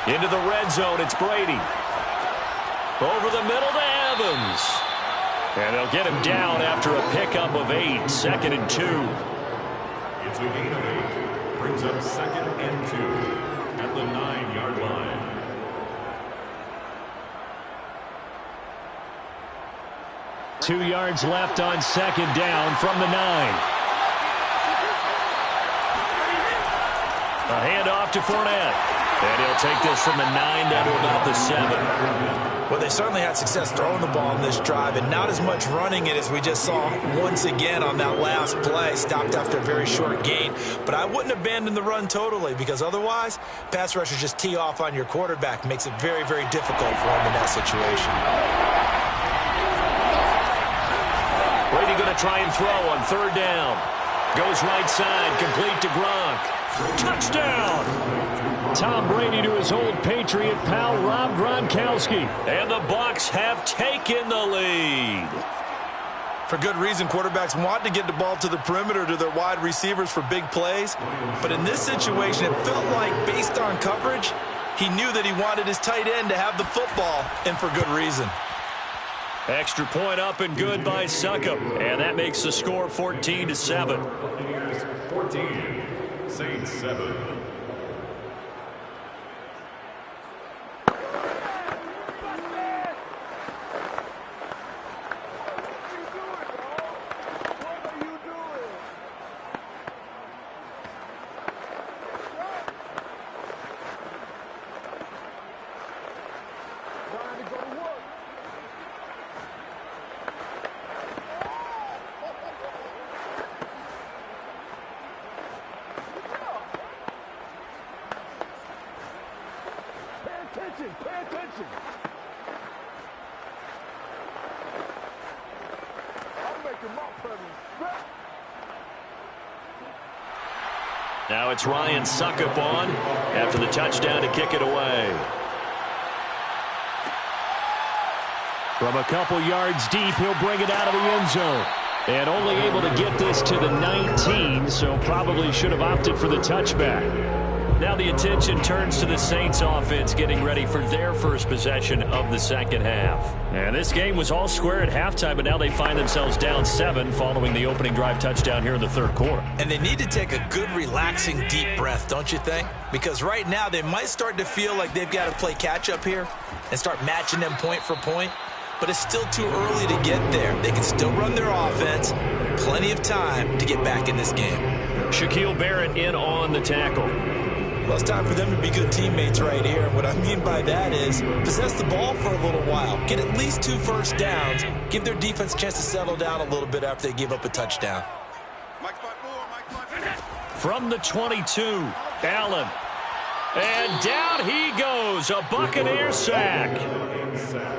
Speaker 1: Into the red zone, it's Brady. Over the middle to Evans. And they'll get him down after a pickup of 8, 2nd and 2.
Speaker 3: It's a gain of 8. Brings up 2nd and 2 at the 9-yard line.
Speaker 1: Two yards left on second down from the 9. A handoff to Fournette. And he'll take this from the 9 down to about the 7.
Speaker 2: Well, they certainly had success throwing the ball in this drive, and not as much running it as we just saw once again on that last play. Stopped after a very short gain. But I wouldn't abandon the run totally, because otherwise, pass rushers just tee off on your quarterback. Makes it very, very difficult for him in that situation.
Speaker 1: Brady going to try and throw on third down. Goes right side, complete to Gronk. Touchdown! Tom Brady to his old Patriot pal, Rob Gronkowski. And the Bucs have taken the lead.
Speaker 2: For good reason, quarterbacks want to get the ball to the perimeter to their wide receivers for big plays. But in this situation, it felt like, based on coverage, he knew that he wanted his tight end to have the football, and for good reason.
Speaker 1: Extra point up and good by Succop. And that makes the score 14-7.
Speaker 3: Buccaneers 14, Saints 7.
Speaker 4: Pay attention. I'm making my presence.
Speaker 1: Now it's Ryan Succop on after the touchdown to kick it away. From a couple yards deep, he'll bring it out of the end zone. And only able to get this to the 19, so probably should have opted for the touchback. Now the attention turns to the Saints offense getting ready for their first possession of the second half. And this game was all square at halftime, but now they find themselves down 7 following the opening drive touchdown here in the third quarter.
Speaker 2: And they need to take a good, relaxing, deep breath, don't you think? Because right now they might start to feel like they've got to play catch-up here and start matching them point for point. But it's still too early to get there. They can still run their offense. Plenty of time to get back in this game.
Speaker 1: Shaquille Barrett in on the tackle.
Speaker 2: Well, it's time for them to be good teammates right here. And what I mean by that is possess the ball for a little while. Get at least 2 first downs. Give their defense a chance to settle down a little bit after they give up a touchdown.
Speaker 1: From the 22, Allen. And down he goes. A Buccaneer sack.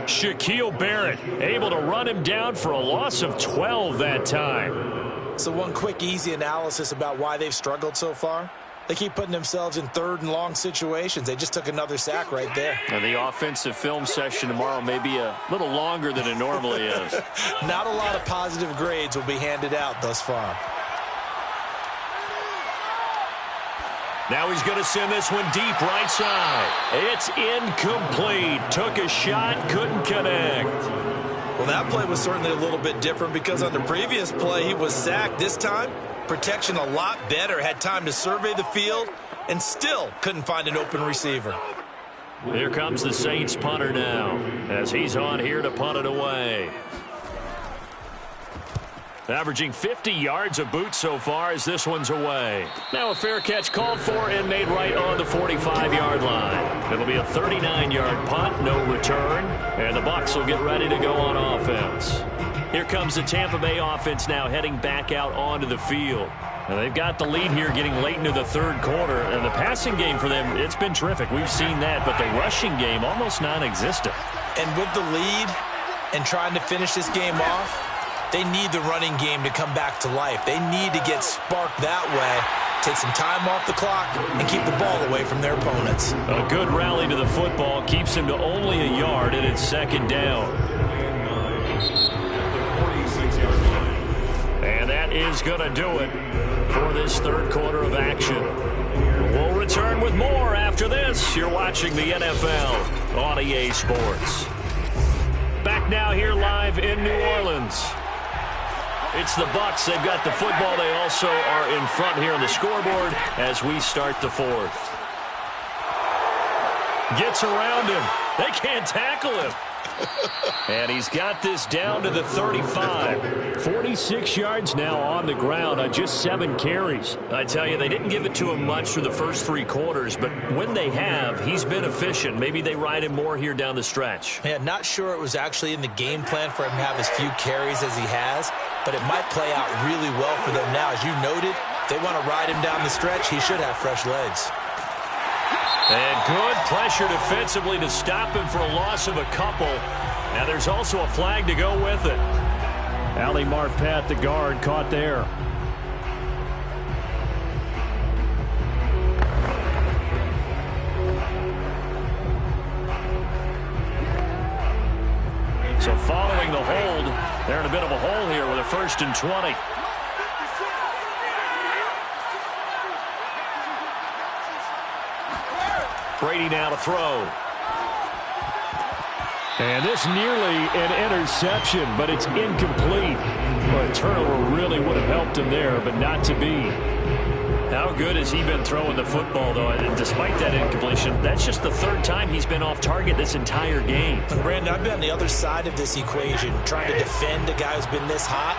Speaker 1: Shaquille Barrett able to run him down for a loss of 12 that time.
Speaker 2: So one quick, easy analysis about why they've struggled so far. They keep putting themselves in third and long situations. They just took another sack right there.
Speaker 1: And the offensive film session tomorrow may be a little longer than it normally is.
Speaker 2: Not a lot of positive grades will be handed out thus far.
Speaker 1: Now he's going to send this one deep right side. It's incomplete. Took a shot, couldn't connect.
Speaker 2: Well, that play was certainly a little bit different because on the previous play he was sacked. This time, protection a lot better. Had time to survey the field and still couldn't find an open receiver.
Speaker 1: Here comes the Saints punter now as he's on here to punt it away. Averaging 50 yards a boot so far as this one's away. Now a fair catch called for and made right on the 45-yard line. It'll be a 39-yard punt, no return, and the Bucs will get ready to go on offense. Here comes the Tampa Bay offense now heading back out onto the field. And they've got the lead here getting late into the third quarter. And the passing game for them, it's been terrific. We've seen that. But the rushing game, almost non-existent.
Speaker 2: And with the lead and trying to finish this game off, they need the running game to come back to life. They need to get sparked that way, take some time off the clock, and keep the ball away from their opponents.
Speaker 1: A good rally to the football keeps him to only a yard, and it's second down. And that is going to do it for this third quarter of action. We'll return with more after this. You're watching the NFL on EA Sports. Back now here live in New Orleans. It's the Bucs. They've got the football. They also are in front here on the scoreboard as we start the fourth. Gets around him. They can't tackle him. And he's got this down to the 35. 46 yards now on the ground on just 7 carries. I tell you, they didn't give it to him much through the first 3 quarters, but when they have, he's been efficient. Maybe they ride him more here down the stretch.
Speaker 2: Yeah, not sure it was actually in the game plan for him to have as few carries as he has, but it might play out really well for them now. As you noted, if they want to ride him down the stretch, he should have fresh legs.
Speaker 1: And good pressure defensively to stop him for a loss of a couple. Now there's also a flag to go with it. Ali Marpet, the guard, caught there. So following the hold, they're in a bit of a hole here with a 1st and 20. Brady now to throw. And this nearly an interception, but it's incomplete. Well, a turnover really would have helped him there, but not to be. How good has he been throwing the football, though? And despite that incompletion, that's just the 3rd time he's been off target this entire game.
Speaker 2: And Brandon, I've been on the other side of this equation, trying to defend a guy who's been this hot,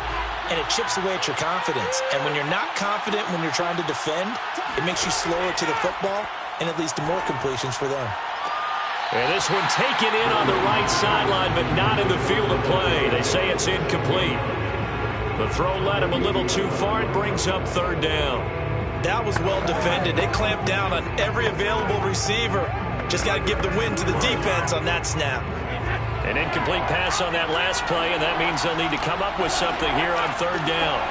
Speaker 2: and it chips away at your confidence. And when you're not confident when you're trying to defend, it makes you slower to the football, and it leads to more completions for them.
Speaker 1: And this one taken in on the right sideline, but not in the field of play. They say it's incomplete. The throw led him a little too far. It brings up 3rd down.
Speaker 2: That was well defended. They clamped down on every available receiver. Just got to give the win to the defense on that snap.
Speaker 1: An incomplete pass on that last play, and that means they'll need to come up with something here on 3rd down.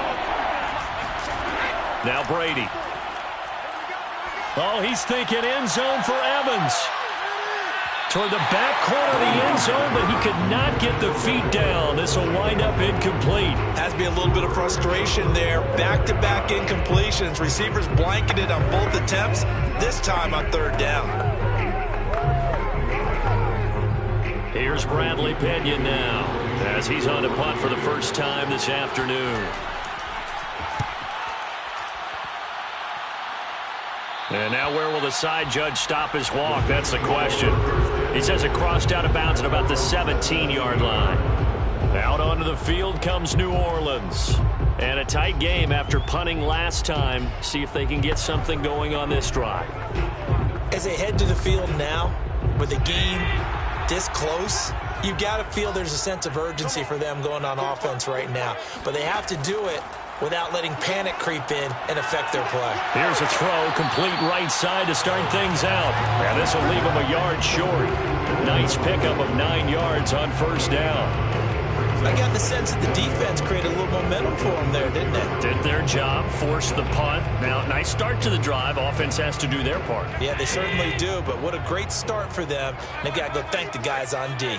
Speaker 1: Now Brady. Oh, he's thinking end zone for Evans. Toward the back corner of the end zone, but he could not get the feet down. This will wind up incomplete.
Speaker 2: Has to be a little bit of frustration there. Back-to-back incompletions. Receivers blanketed on both attempts, this time on 3rd down.
Speaker 1: Here's Bradley Pinion now, as he's on to punt for the first time this afternoon. And now where will the side judge stop his walk? That's the question. He says it crossed out of bounds at about the 17-yard line. Out onto the field comes New Orleans. And a tight game after punting last time. See if they can get something going on this drive.
Speaker 2: As they head to the field now, with the game this close, you've got to feel there's a sense of urgency for them going on offense right now. But they have to do it without letting panic creep in and affect their play.
Speaker 1: Here's a throw, complete right side to start things out. And this will leave him a yard short. Nice pickup of 9 yards on 1st down.
Speaker 2: I got the sense that the defense created a little momentum for them there, didn't they?
Speaker 1: Did their job, forced the punt. Now, nice start to the drive. Offense has to do their part.
Speaker 2: Yeah, they certainly do, but what a great start for them. They've got to go thank the guys on D.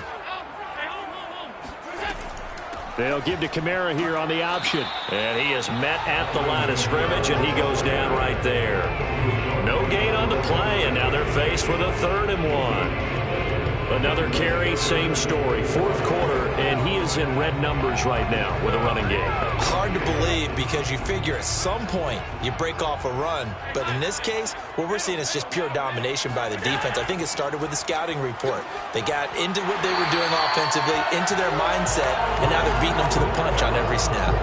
Speaker 1: They'll give to Kamara here on the option. And he is met at the line of scrimmage, and he goes down right there. No gain on the play, and now they're faced with a 3rd and 1. Another carry, same story. 4th quarter, and he is in red numbers right now with a running game.
Speaker 2: Hard to believe because you figure at some point you break off a run. But in this case, what we're seeing is just pure domination by the defense. I think it started with the scouting report. They got into what they were doing offensively, into their mindset, and now they're beating them to the punch on every snap.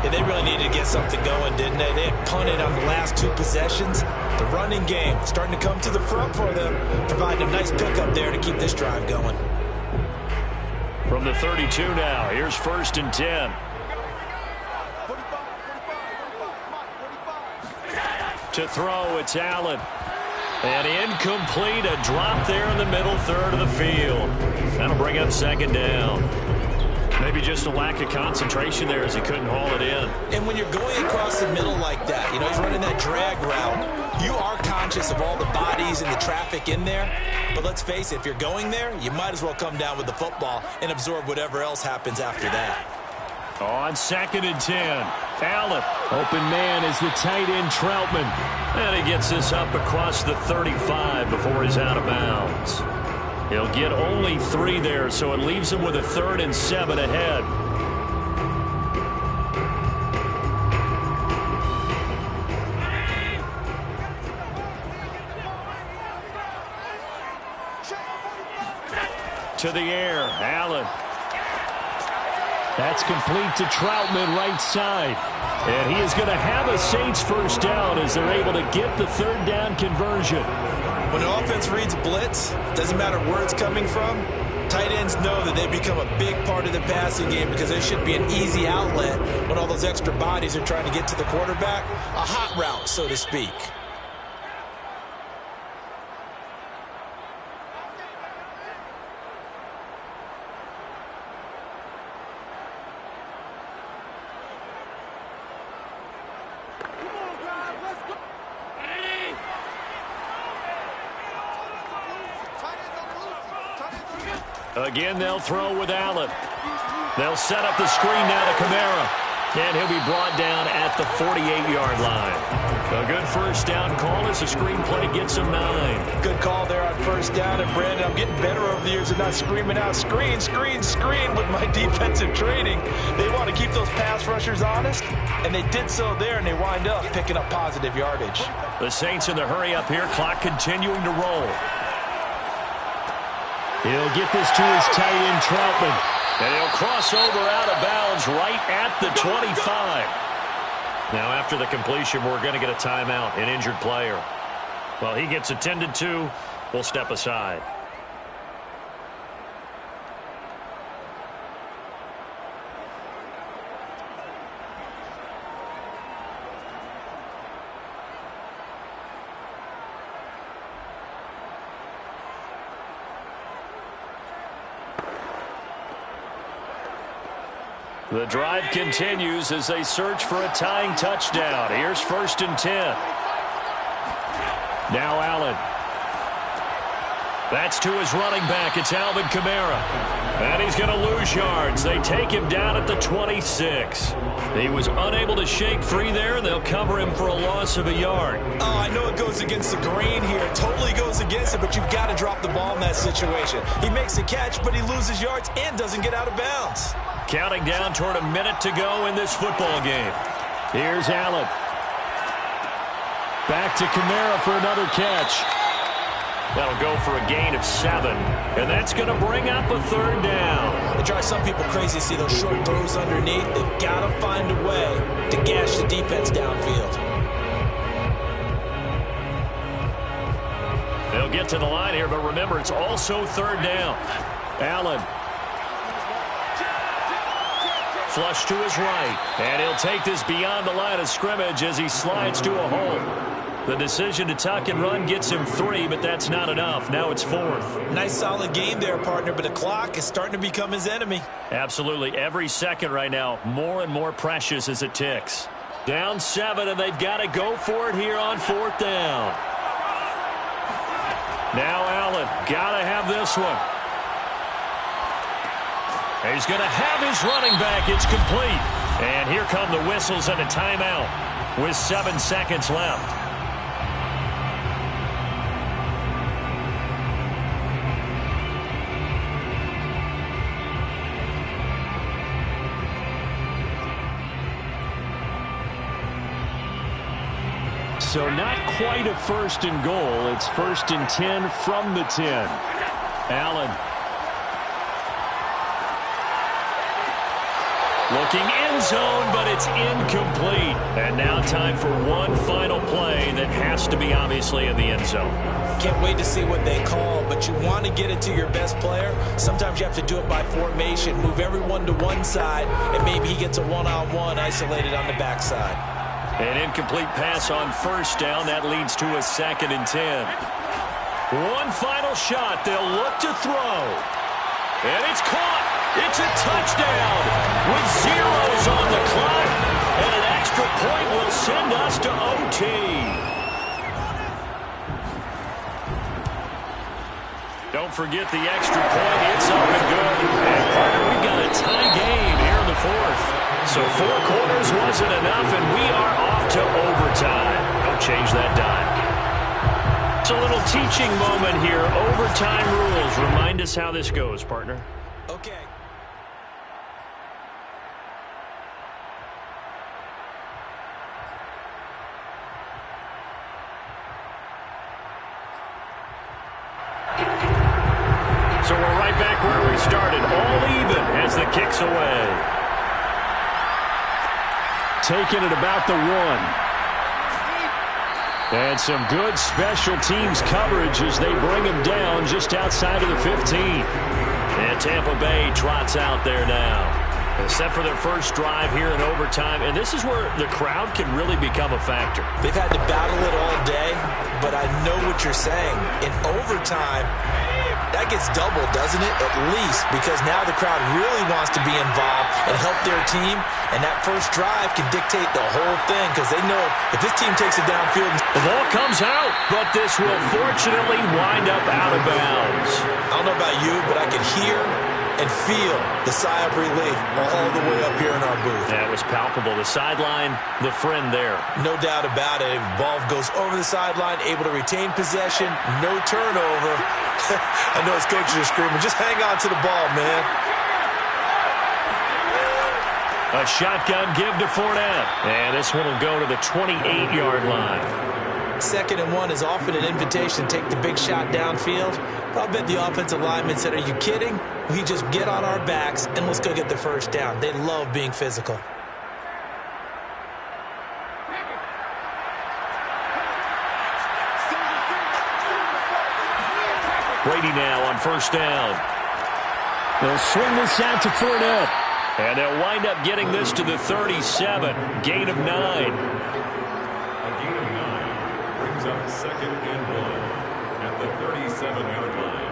Speaker 2: Yeah, they really needed to get something going, didn't they? They had punted on the last 2 possessions. The running game starting to come to the front for them, providing a nice pickup there to keep this drive going.
Speaker 1: From the 32 now, here's 1st and 10. To throw, it's Allen. And incomplete, a drop there in the middle third of the field. That'll bring up second down. Maybe just a lack of concentration there as he couldn't haul it in.
Speaker 2: And when you're going across the middle like that, you know, he's running that drag route, you are conscious of all the bodies and the traffic in there. But let's face it, if you're going there, you might as well come down with the football and absorb whatever else happens after that.
Speaker 1: On 2nd and 10, Allen. Open man is the tight end Troutman. And he gets this up across the 35 before he's out of bounds. He'll get only 3 there, so it leaves him with a 3rd and 7 ahead. To the air, Allen. That's complete to Troutman, right side. And he is going to have a Saints first down as they're able to get the 3rd down conversion.
Speaker 2: When the offense reads blitz, doesn't matter where it's coming from, tight ends know that they become a big part of the passing game because there should be an easy outlet when all those extra bodies are trying to get to the quarterback. A hot route, so to speak.
Speaker 1: Again, they'll throw with Allen. They'll set up the screen now to Kamara. And he'll be brought down at the 48-yard line. A good first down call as the screen play gets him 9.
Speaker 2: Good call there on first down. And, Brandon, I'm getting better over the years of not screaming out, screen, screen, screen with my defensive training. They want to keep those pass rushers honest, and they did so there, and they wind up picking up positive yardage.
Speaker 1: The Saints in the hurry up here, clock continuing to roll. He'll get this to his tight end, Troutman. And he'll cross over out of bounds right at the 25. Now, after the completion, we're going to get a timeout, an injured player. Well, he gets attended to. We'll step aside. The drive continues as they search for a tying touchdown. Here's 1st and 10. Now Allen. That's to his running back. It's Alvin Kamara. And he's going to lose yards. They take him down at the 26. He was unable to shake free there, and they'll cover him for a loss of a yard.
Speaker 2: Oh, I know it goes against the grain here. It totally goes against it, but you've got to drop the ball in that situation. He makes a catch, but he loses yards and doesn't get out of bounds.
Speaker 1: Counting down toward a minute to go in this football game. Here's Allen. Back to Kamara for another catch. That'll go for a gain of 7. And that's going to bring up a 3rd down.
Speaker 2: It drives some people crazy to see those short throws underneath. They've got to find a way to gash the defense downfield.
Speaker 1: They'll get to the line here, but remember, it's also 3rd down. Allen. Flush to his right. And he'll take this beyond the line of scrimmage as he slides to a hole. The decision to tuck and run gets him 3, but that's not enough. Now it's 4th.
Speaker 2: Nice solid game there, partner, but the clock is starting to become his enemy.
Speaker 1: Absolutely. Every second right now, more and more precious as it ticks. Down 7, and they've got to go for it here on 4th down. Now Allen, got to have this one. He's going to have his running back. It's complete. And here come the whistles and a timeout with 7 seconds left. So not quite a 1st and goal. It's 1st and 10 from the 10. Allen. Looking end zone, but it's incomplete. And now time for one final play that has to be obviously in the end zone.
Speaker 2: Can't wait to see what they call, but you want to get it to your best player. Sometimes you have to do it by formation. Move everyone to one side, and maybe he gets a one-on-one isolated on the backside.
Speaker 1: An incomplete pass on first down. That leads to a 2nd and 10. One final shot. They'll look to throw. And it's caught. It's a touchdown with zeros on the clock. And an extra point will send us to OT. Don't forget the extra point. It's up and good. And partner, we've got a tie game here in the 4th. So 4 quarters wasn't enough, and we are off to overtime. Don't change that dime. It's a little teaching moment here. Overtime rules. Remind us how this goes, partner.
Speaker 2: Okay.
Speaker 1: So we're right back where we started. All even as the kick's away. Taking it about the 1. And some good special teams coverage as they bring him down just outside of the 15. And Tampa Bay trots out there now. Set for their first drive here in overtime. And this is where the crowd can really become a factor.
Speaker 2: They've had to battle it all day, but I know what you're saying. In overtime, that gets doubled, doesn't it? At least, because now the crowd really wants to be involved and help their team. And that first drive can dictate the whole thing because they know if this team takes it downfield.
Speaker 1: The ball comes out, but this will fortunately wind up out of bounds.
Speaker 2: I don't know about you, but I can hear and feel the sigh of relief all the way up here in our booth.
Speaker 1: That was palpable. The sideline, the friend there.
Speaker 2: No doubt about it. Ball goes over the sideline, able to retain possession, no turnover. I know his coaches are screaming, just hang on to the ball, man.
Speaker 1: A shotgun give to Fournette. And this one will go to the 28-yard line.
Speaker 2: 2nd and 1 is often an invitation to take the big shot downfield. I'll bet the offensive lineman said, are you kidding? We just get on our backs and let's go get the first down. They love being physical.
Speaker 1: Brady now on first down. They'll swing this out to Fournette. And they'll wind up getting this to the 37. Gain of 9.
Speaker 3: A gain of 9 brings up 2nd and 1 at the 37-yard line.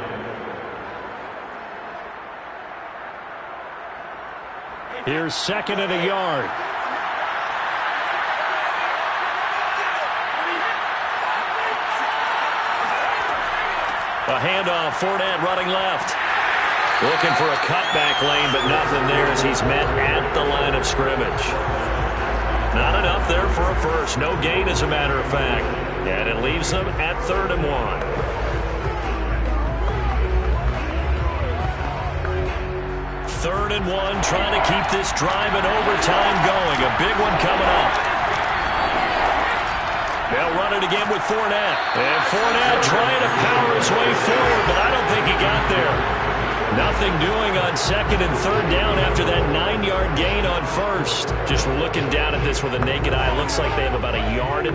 Speaker 1: Here's 2nd and a yard. A handoff, Fournette running left. Looking for a cutback lane, but nothing there as he's met at the line of scrimmage. Not enough there for a first. No gain, as a matter of fact. And it leaves them at 3rd and 1. 3rd and 1, trying to keep this drive in overtime going. A big one coming up. They'll run it again with Fournette. And Fournette trying to power his way forward, but I don't think he got there. Nothing doing on 2nd and 3rd down after that 9-yard gain on first. Just looking down at this with a naked eye, looks like they have about 1.5 yards.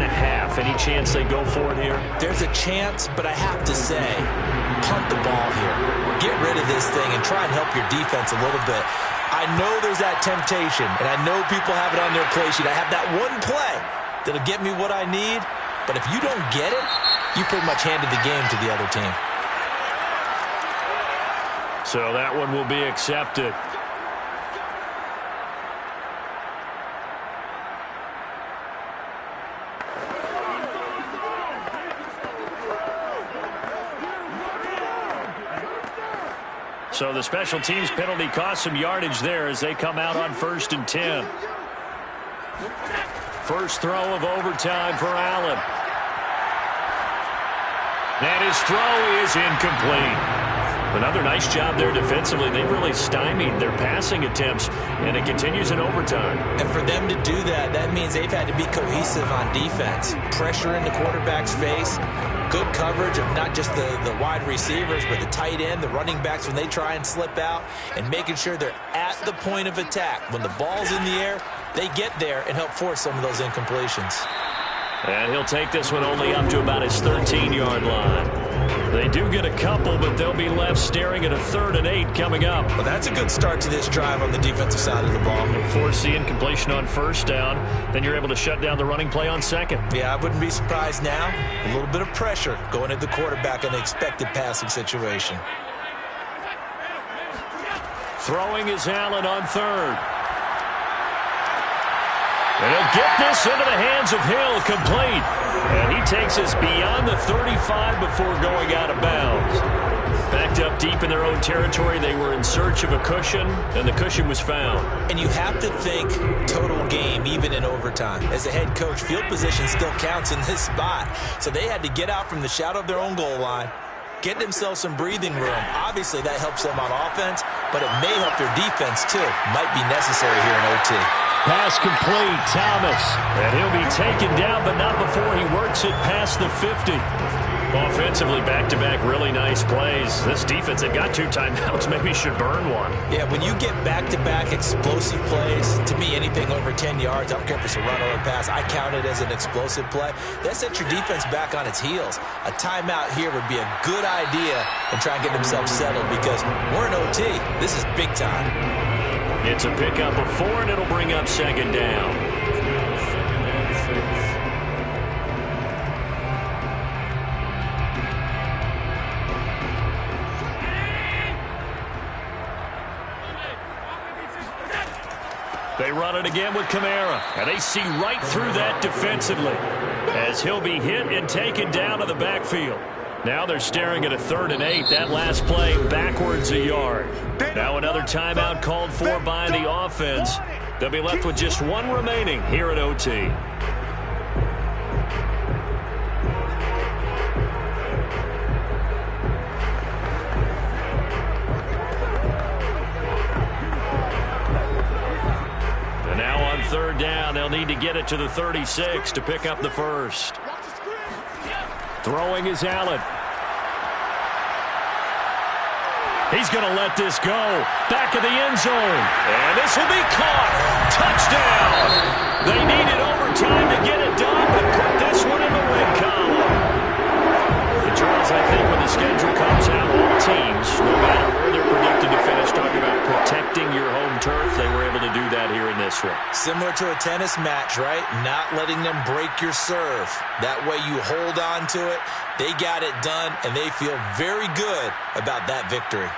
Speaker 1: Any chance they go for it here?
Speaker 2: There's a chance, but I have to say, punt the ball here. Get rid of this thing and try and help your defense a little bit. I know there's that temptation, and I know people have it on their play sheet. I have that one play that'll get me what I need, but if you don't get it, you pretty much handed the game to the other team.
Speaker 1: So that one will be accepted. So the special teams penalty cost some yardage there as they come out on 1st and 10. First throw of overtime for Allen. And his throw is incomplete. Another nice job there defensively. They've really stymied their passing attempts, and it continues in overtime.
Speaker 2: And for them to do that, that means they've had to be cohesive on defense. Pressure in the quarterback's face, good coverage of not just the wide receivers, but the tight end, the running backs when they try and slip out, and making sure they're at the point of attack. When the ball's in the air, they get there and help force some of those incompletions.
Speaker 1: And he'll take this one only up to about his 13-yard line. They do get a couple, but they'll be left staring at a 3rd and 8 coming up.
Speaker 2: Well, that's a good start to this drive on the defensive side of the ball.
Speaker 1: Force the incompletion on 1st down. Then you're able to shut down the running play on 2nd.
Speaker 2: Yeah, I wouldn't be surprised now. A little bit of pressure going at the quarterback in an expected passing situation.
Speaker 1: Throwing is Allen on 3rd. And he'll get this into the hands of Hill, complete. And he takes us beyond the 35 before going out of bounds. Backed up deep in their own territory, they were in search of a cushion, and the cushion was found.
Speaker 2: And you have to think total game, even in overtime. As a head coach, field position still counts in this spot. So they had to get out from the shadow of their own goal line, get themselves some breathing room. Obviously, that helps them on offense, but it may help their defense, too. Might be necessary here in OT.
Speaker 1: Pass complete, Thomas. And he'll be taken down, but not before he works it past the 50. Offensively, back-to-back really nice plays. This defense, they've got 2 timeouts. Maybe should burn one.
Speaker 2: Yeah, when you get back-to-back explosive plays, to me, anything over 10 yards, I don't care if it's a run or a pass, I count it as an explosive play. That sets your defense back on its heels. A timeout here would be a good idea and try and get themselves settled because we're in OT. This is big time.
Speaker 1: It's a pickup of 4, and it'll bring up 2nd down.
Speaker 3: 2nd and 6.
Speaker 1: They run it again with Kamara, and they see right through that defensively as he'll be hit and taken down to the backfield. Now they're staring at a 3rd and 8. That last play backwards a yard. Now another timeout called for by the offense. They'll be left with just 1 remaining here at OT. And now on 3rd down, they'll need to get it to the 36 to pick up the 1st. Throwing is Allen. He's going to let this go. Back of the end zone. And this will be caught. Touchdown. They needed overtime to get it done, but put this one in the win column. And Charles, I think when the schedule comes out, all teams, no matter where they're predicted to finish, talking about protecting your home turf, they were able to do that here in this one.
Speaker 2: Similar to a tennis match, right? Not letting them break your serve. That way you hold on to it. They got it done, and they feel very good about that victory.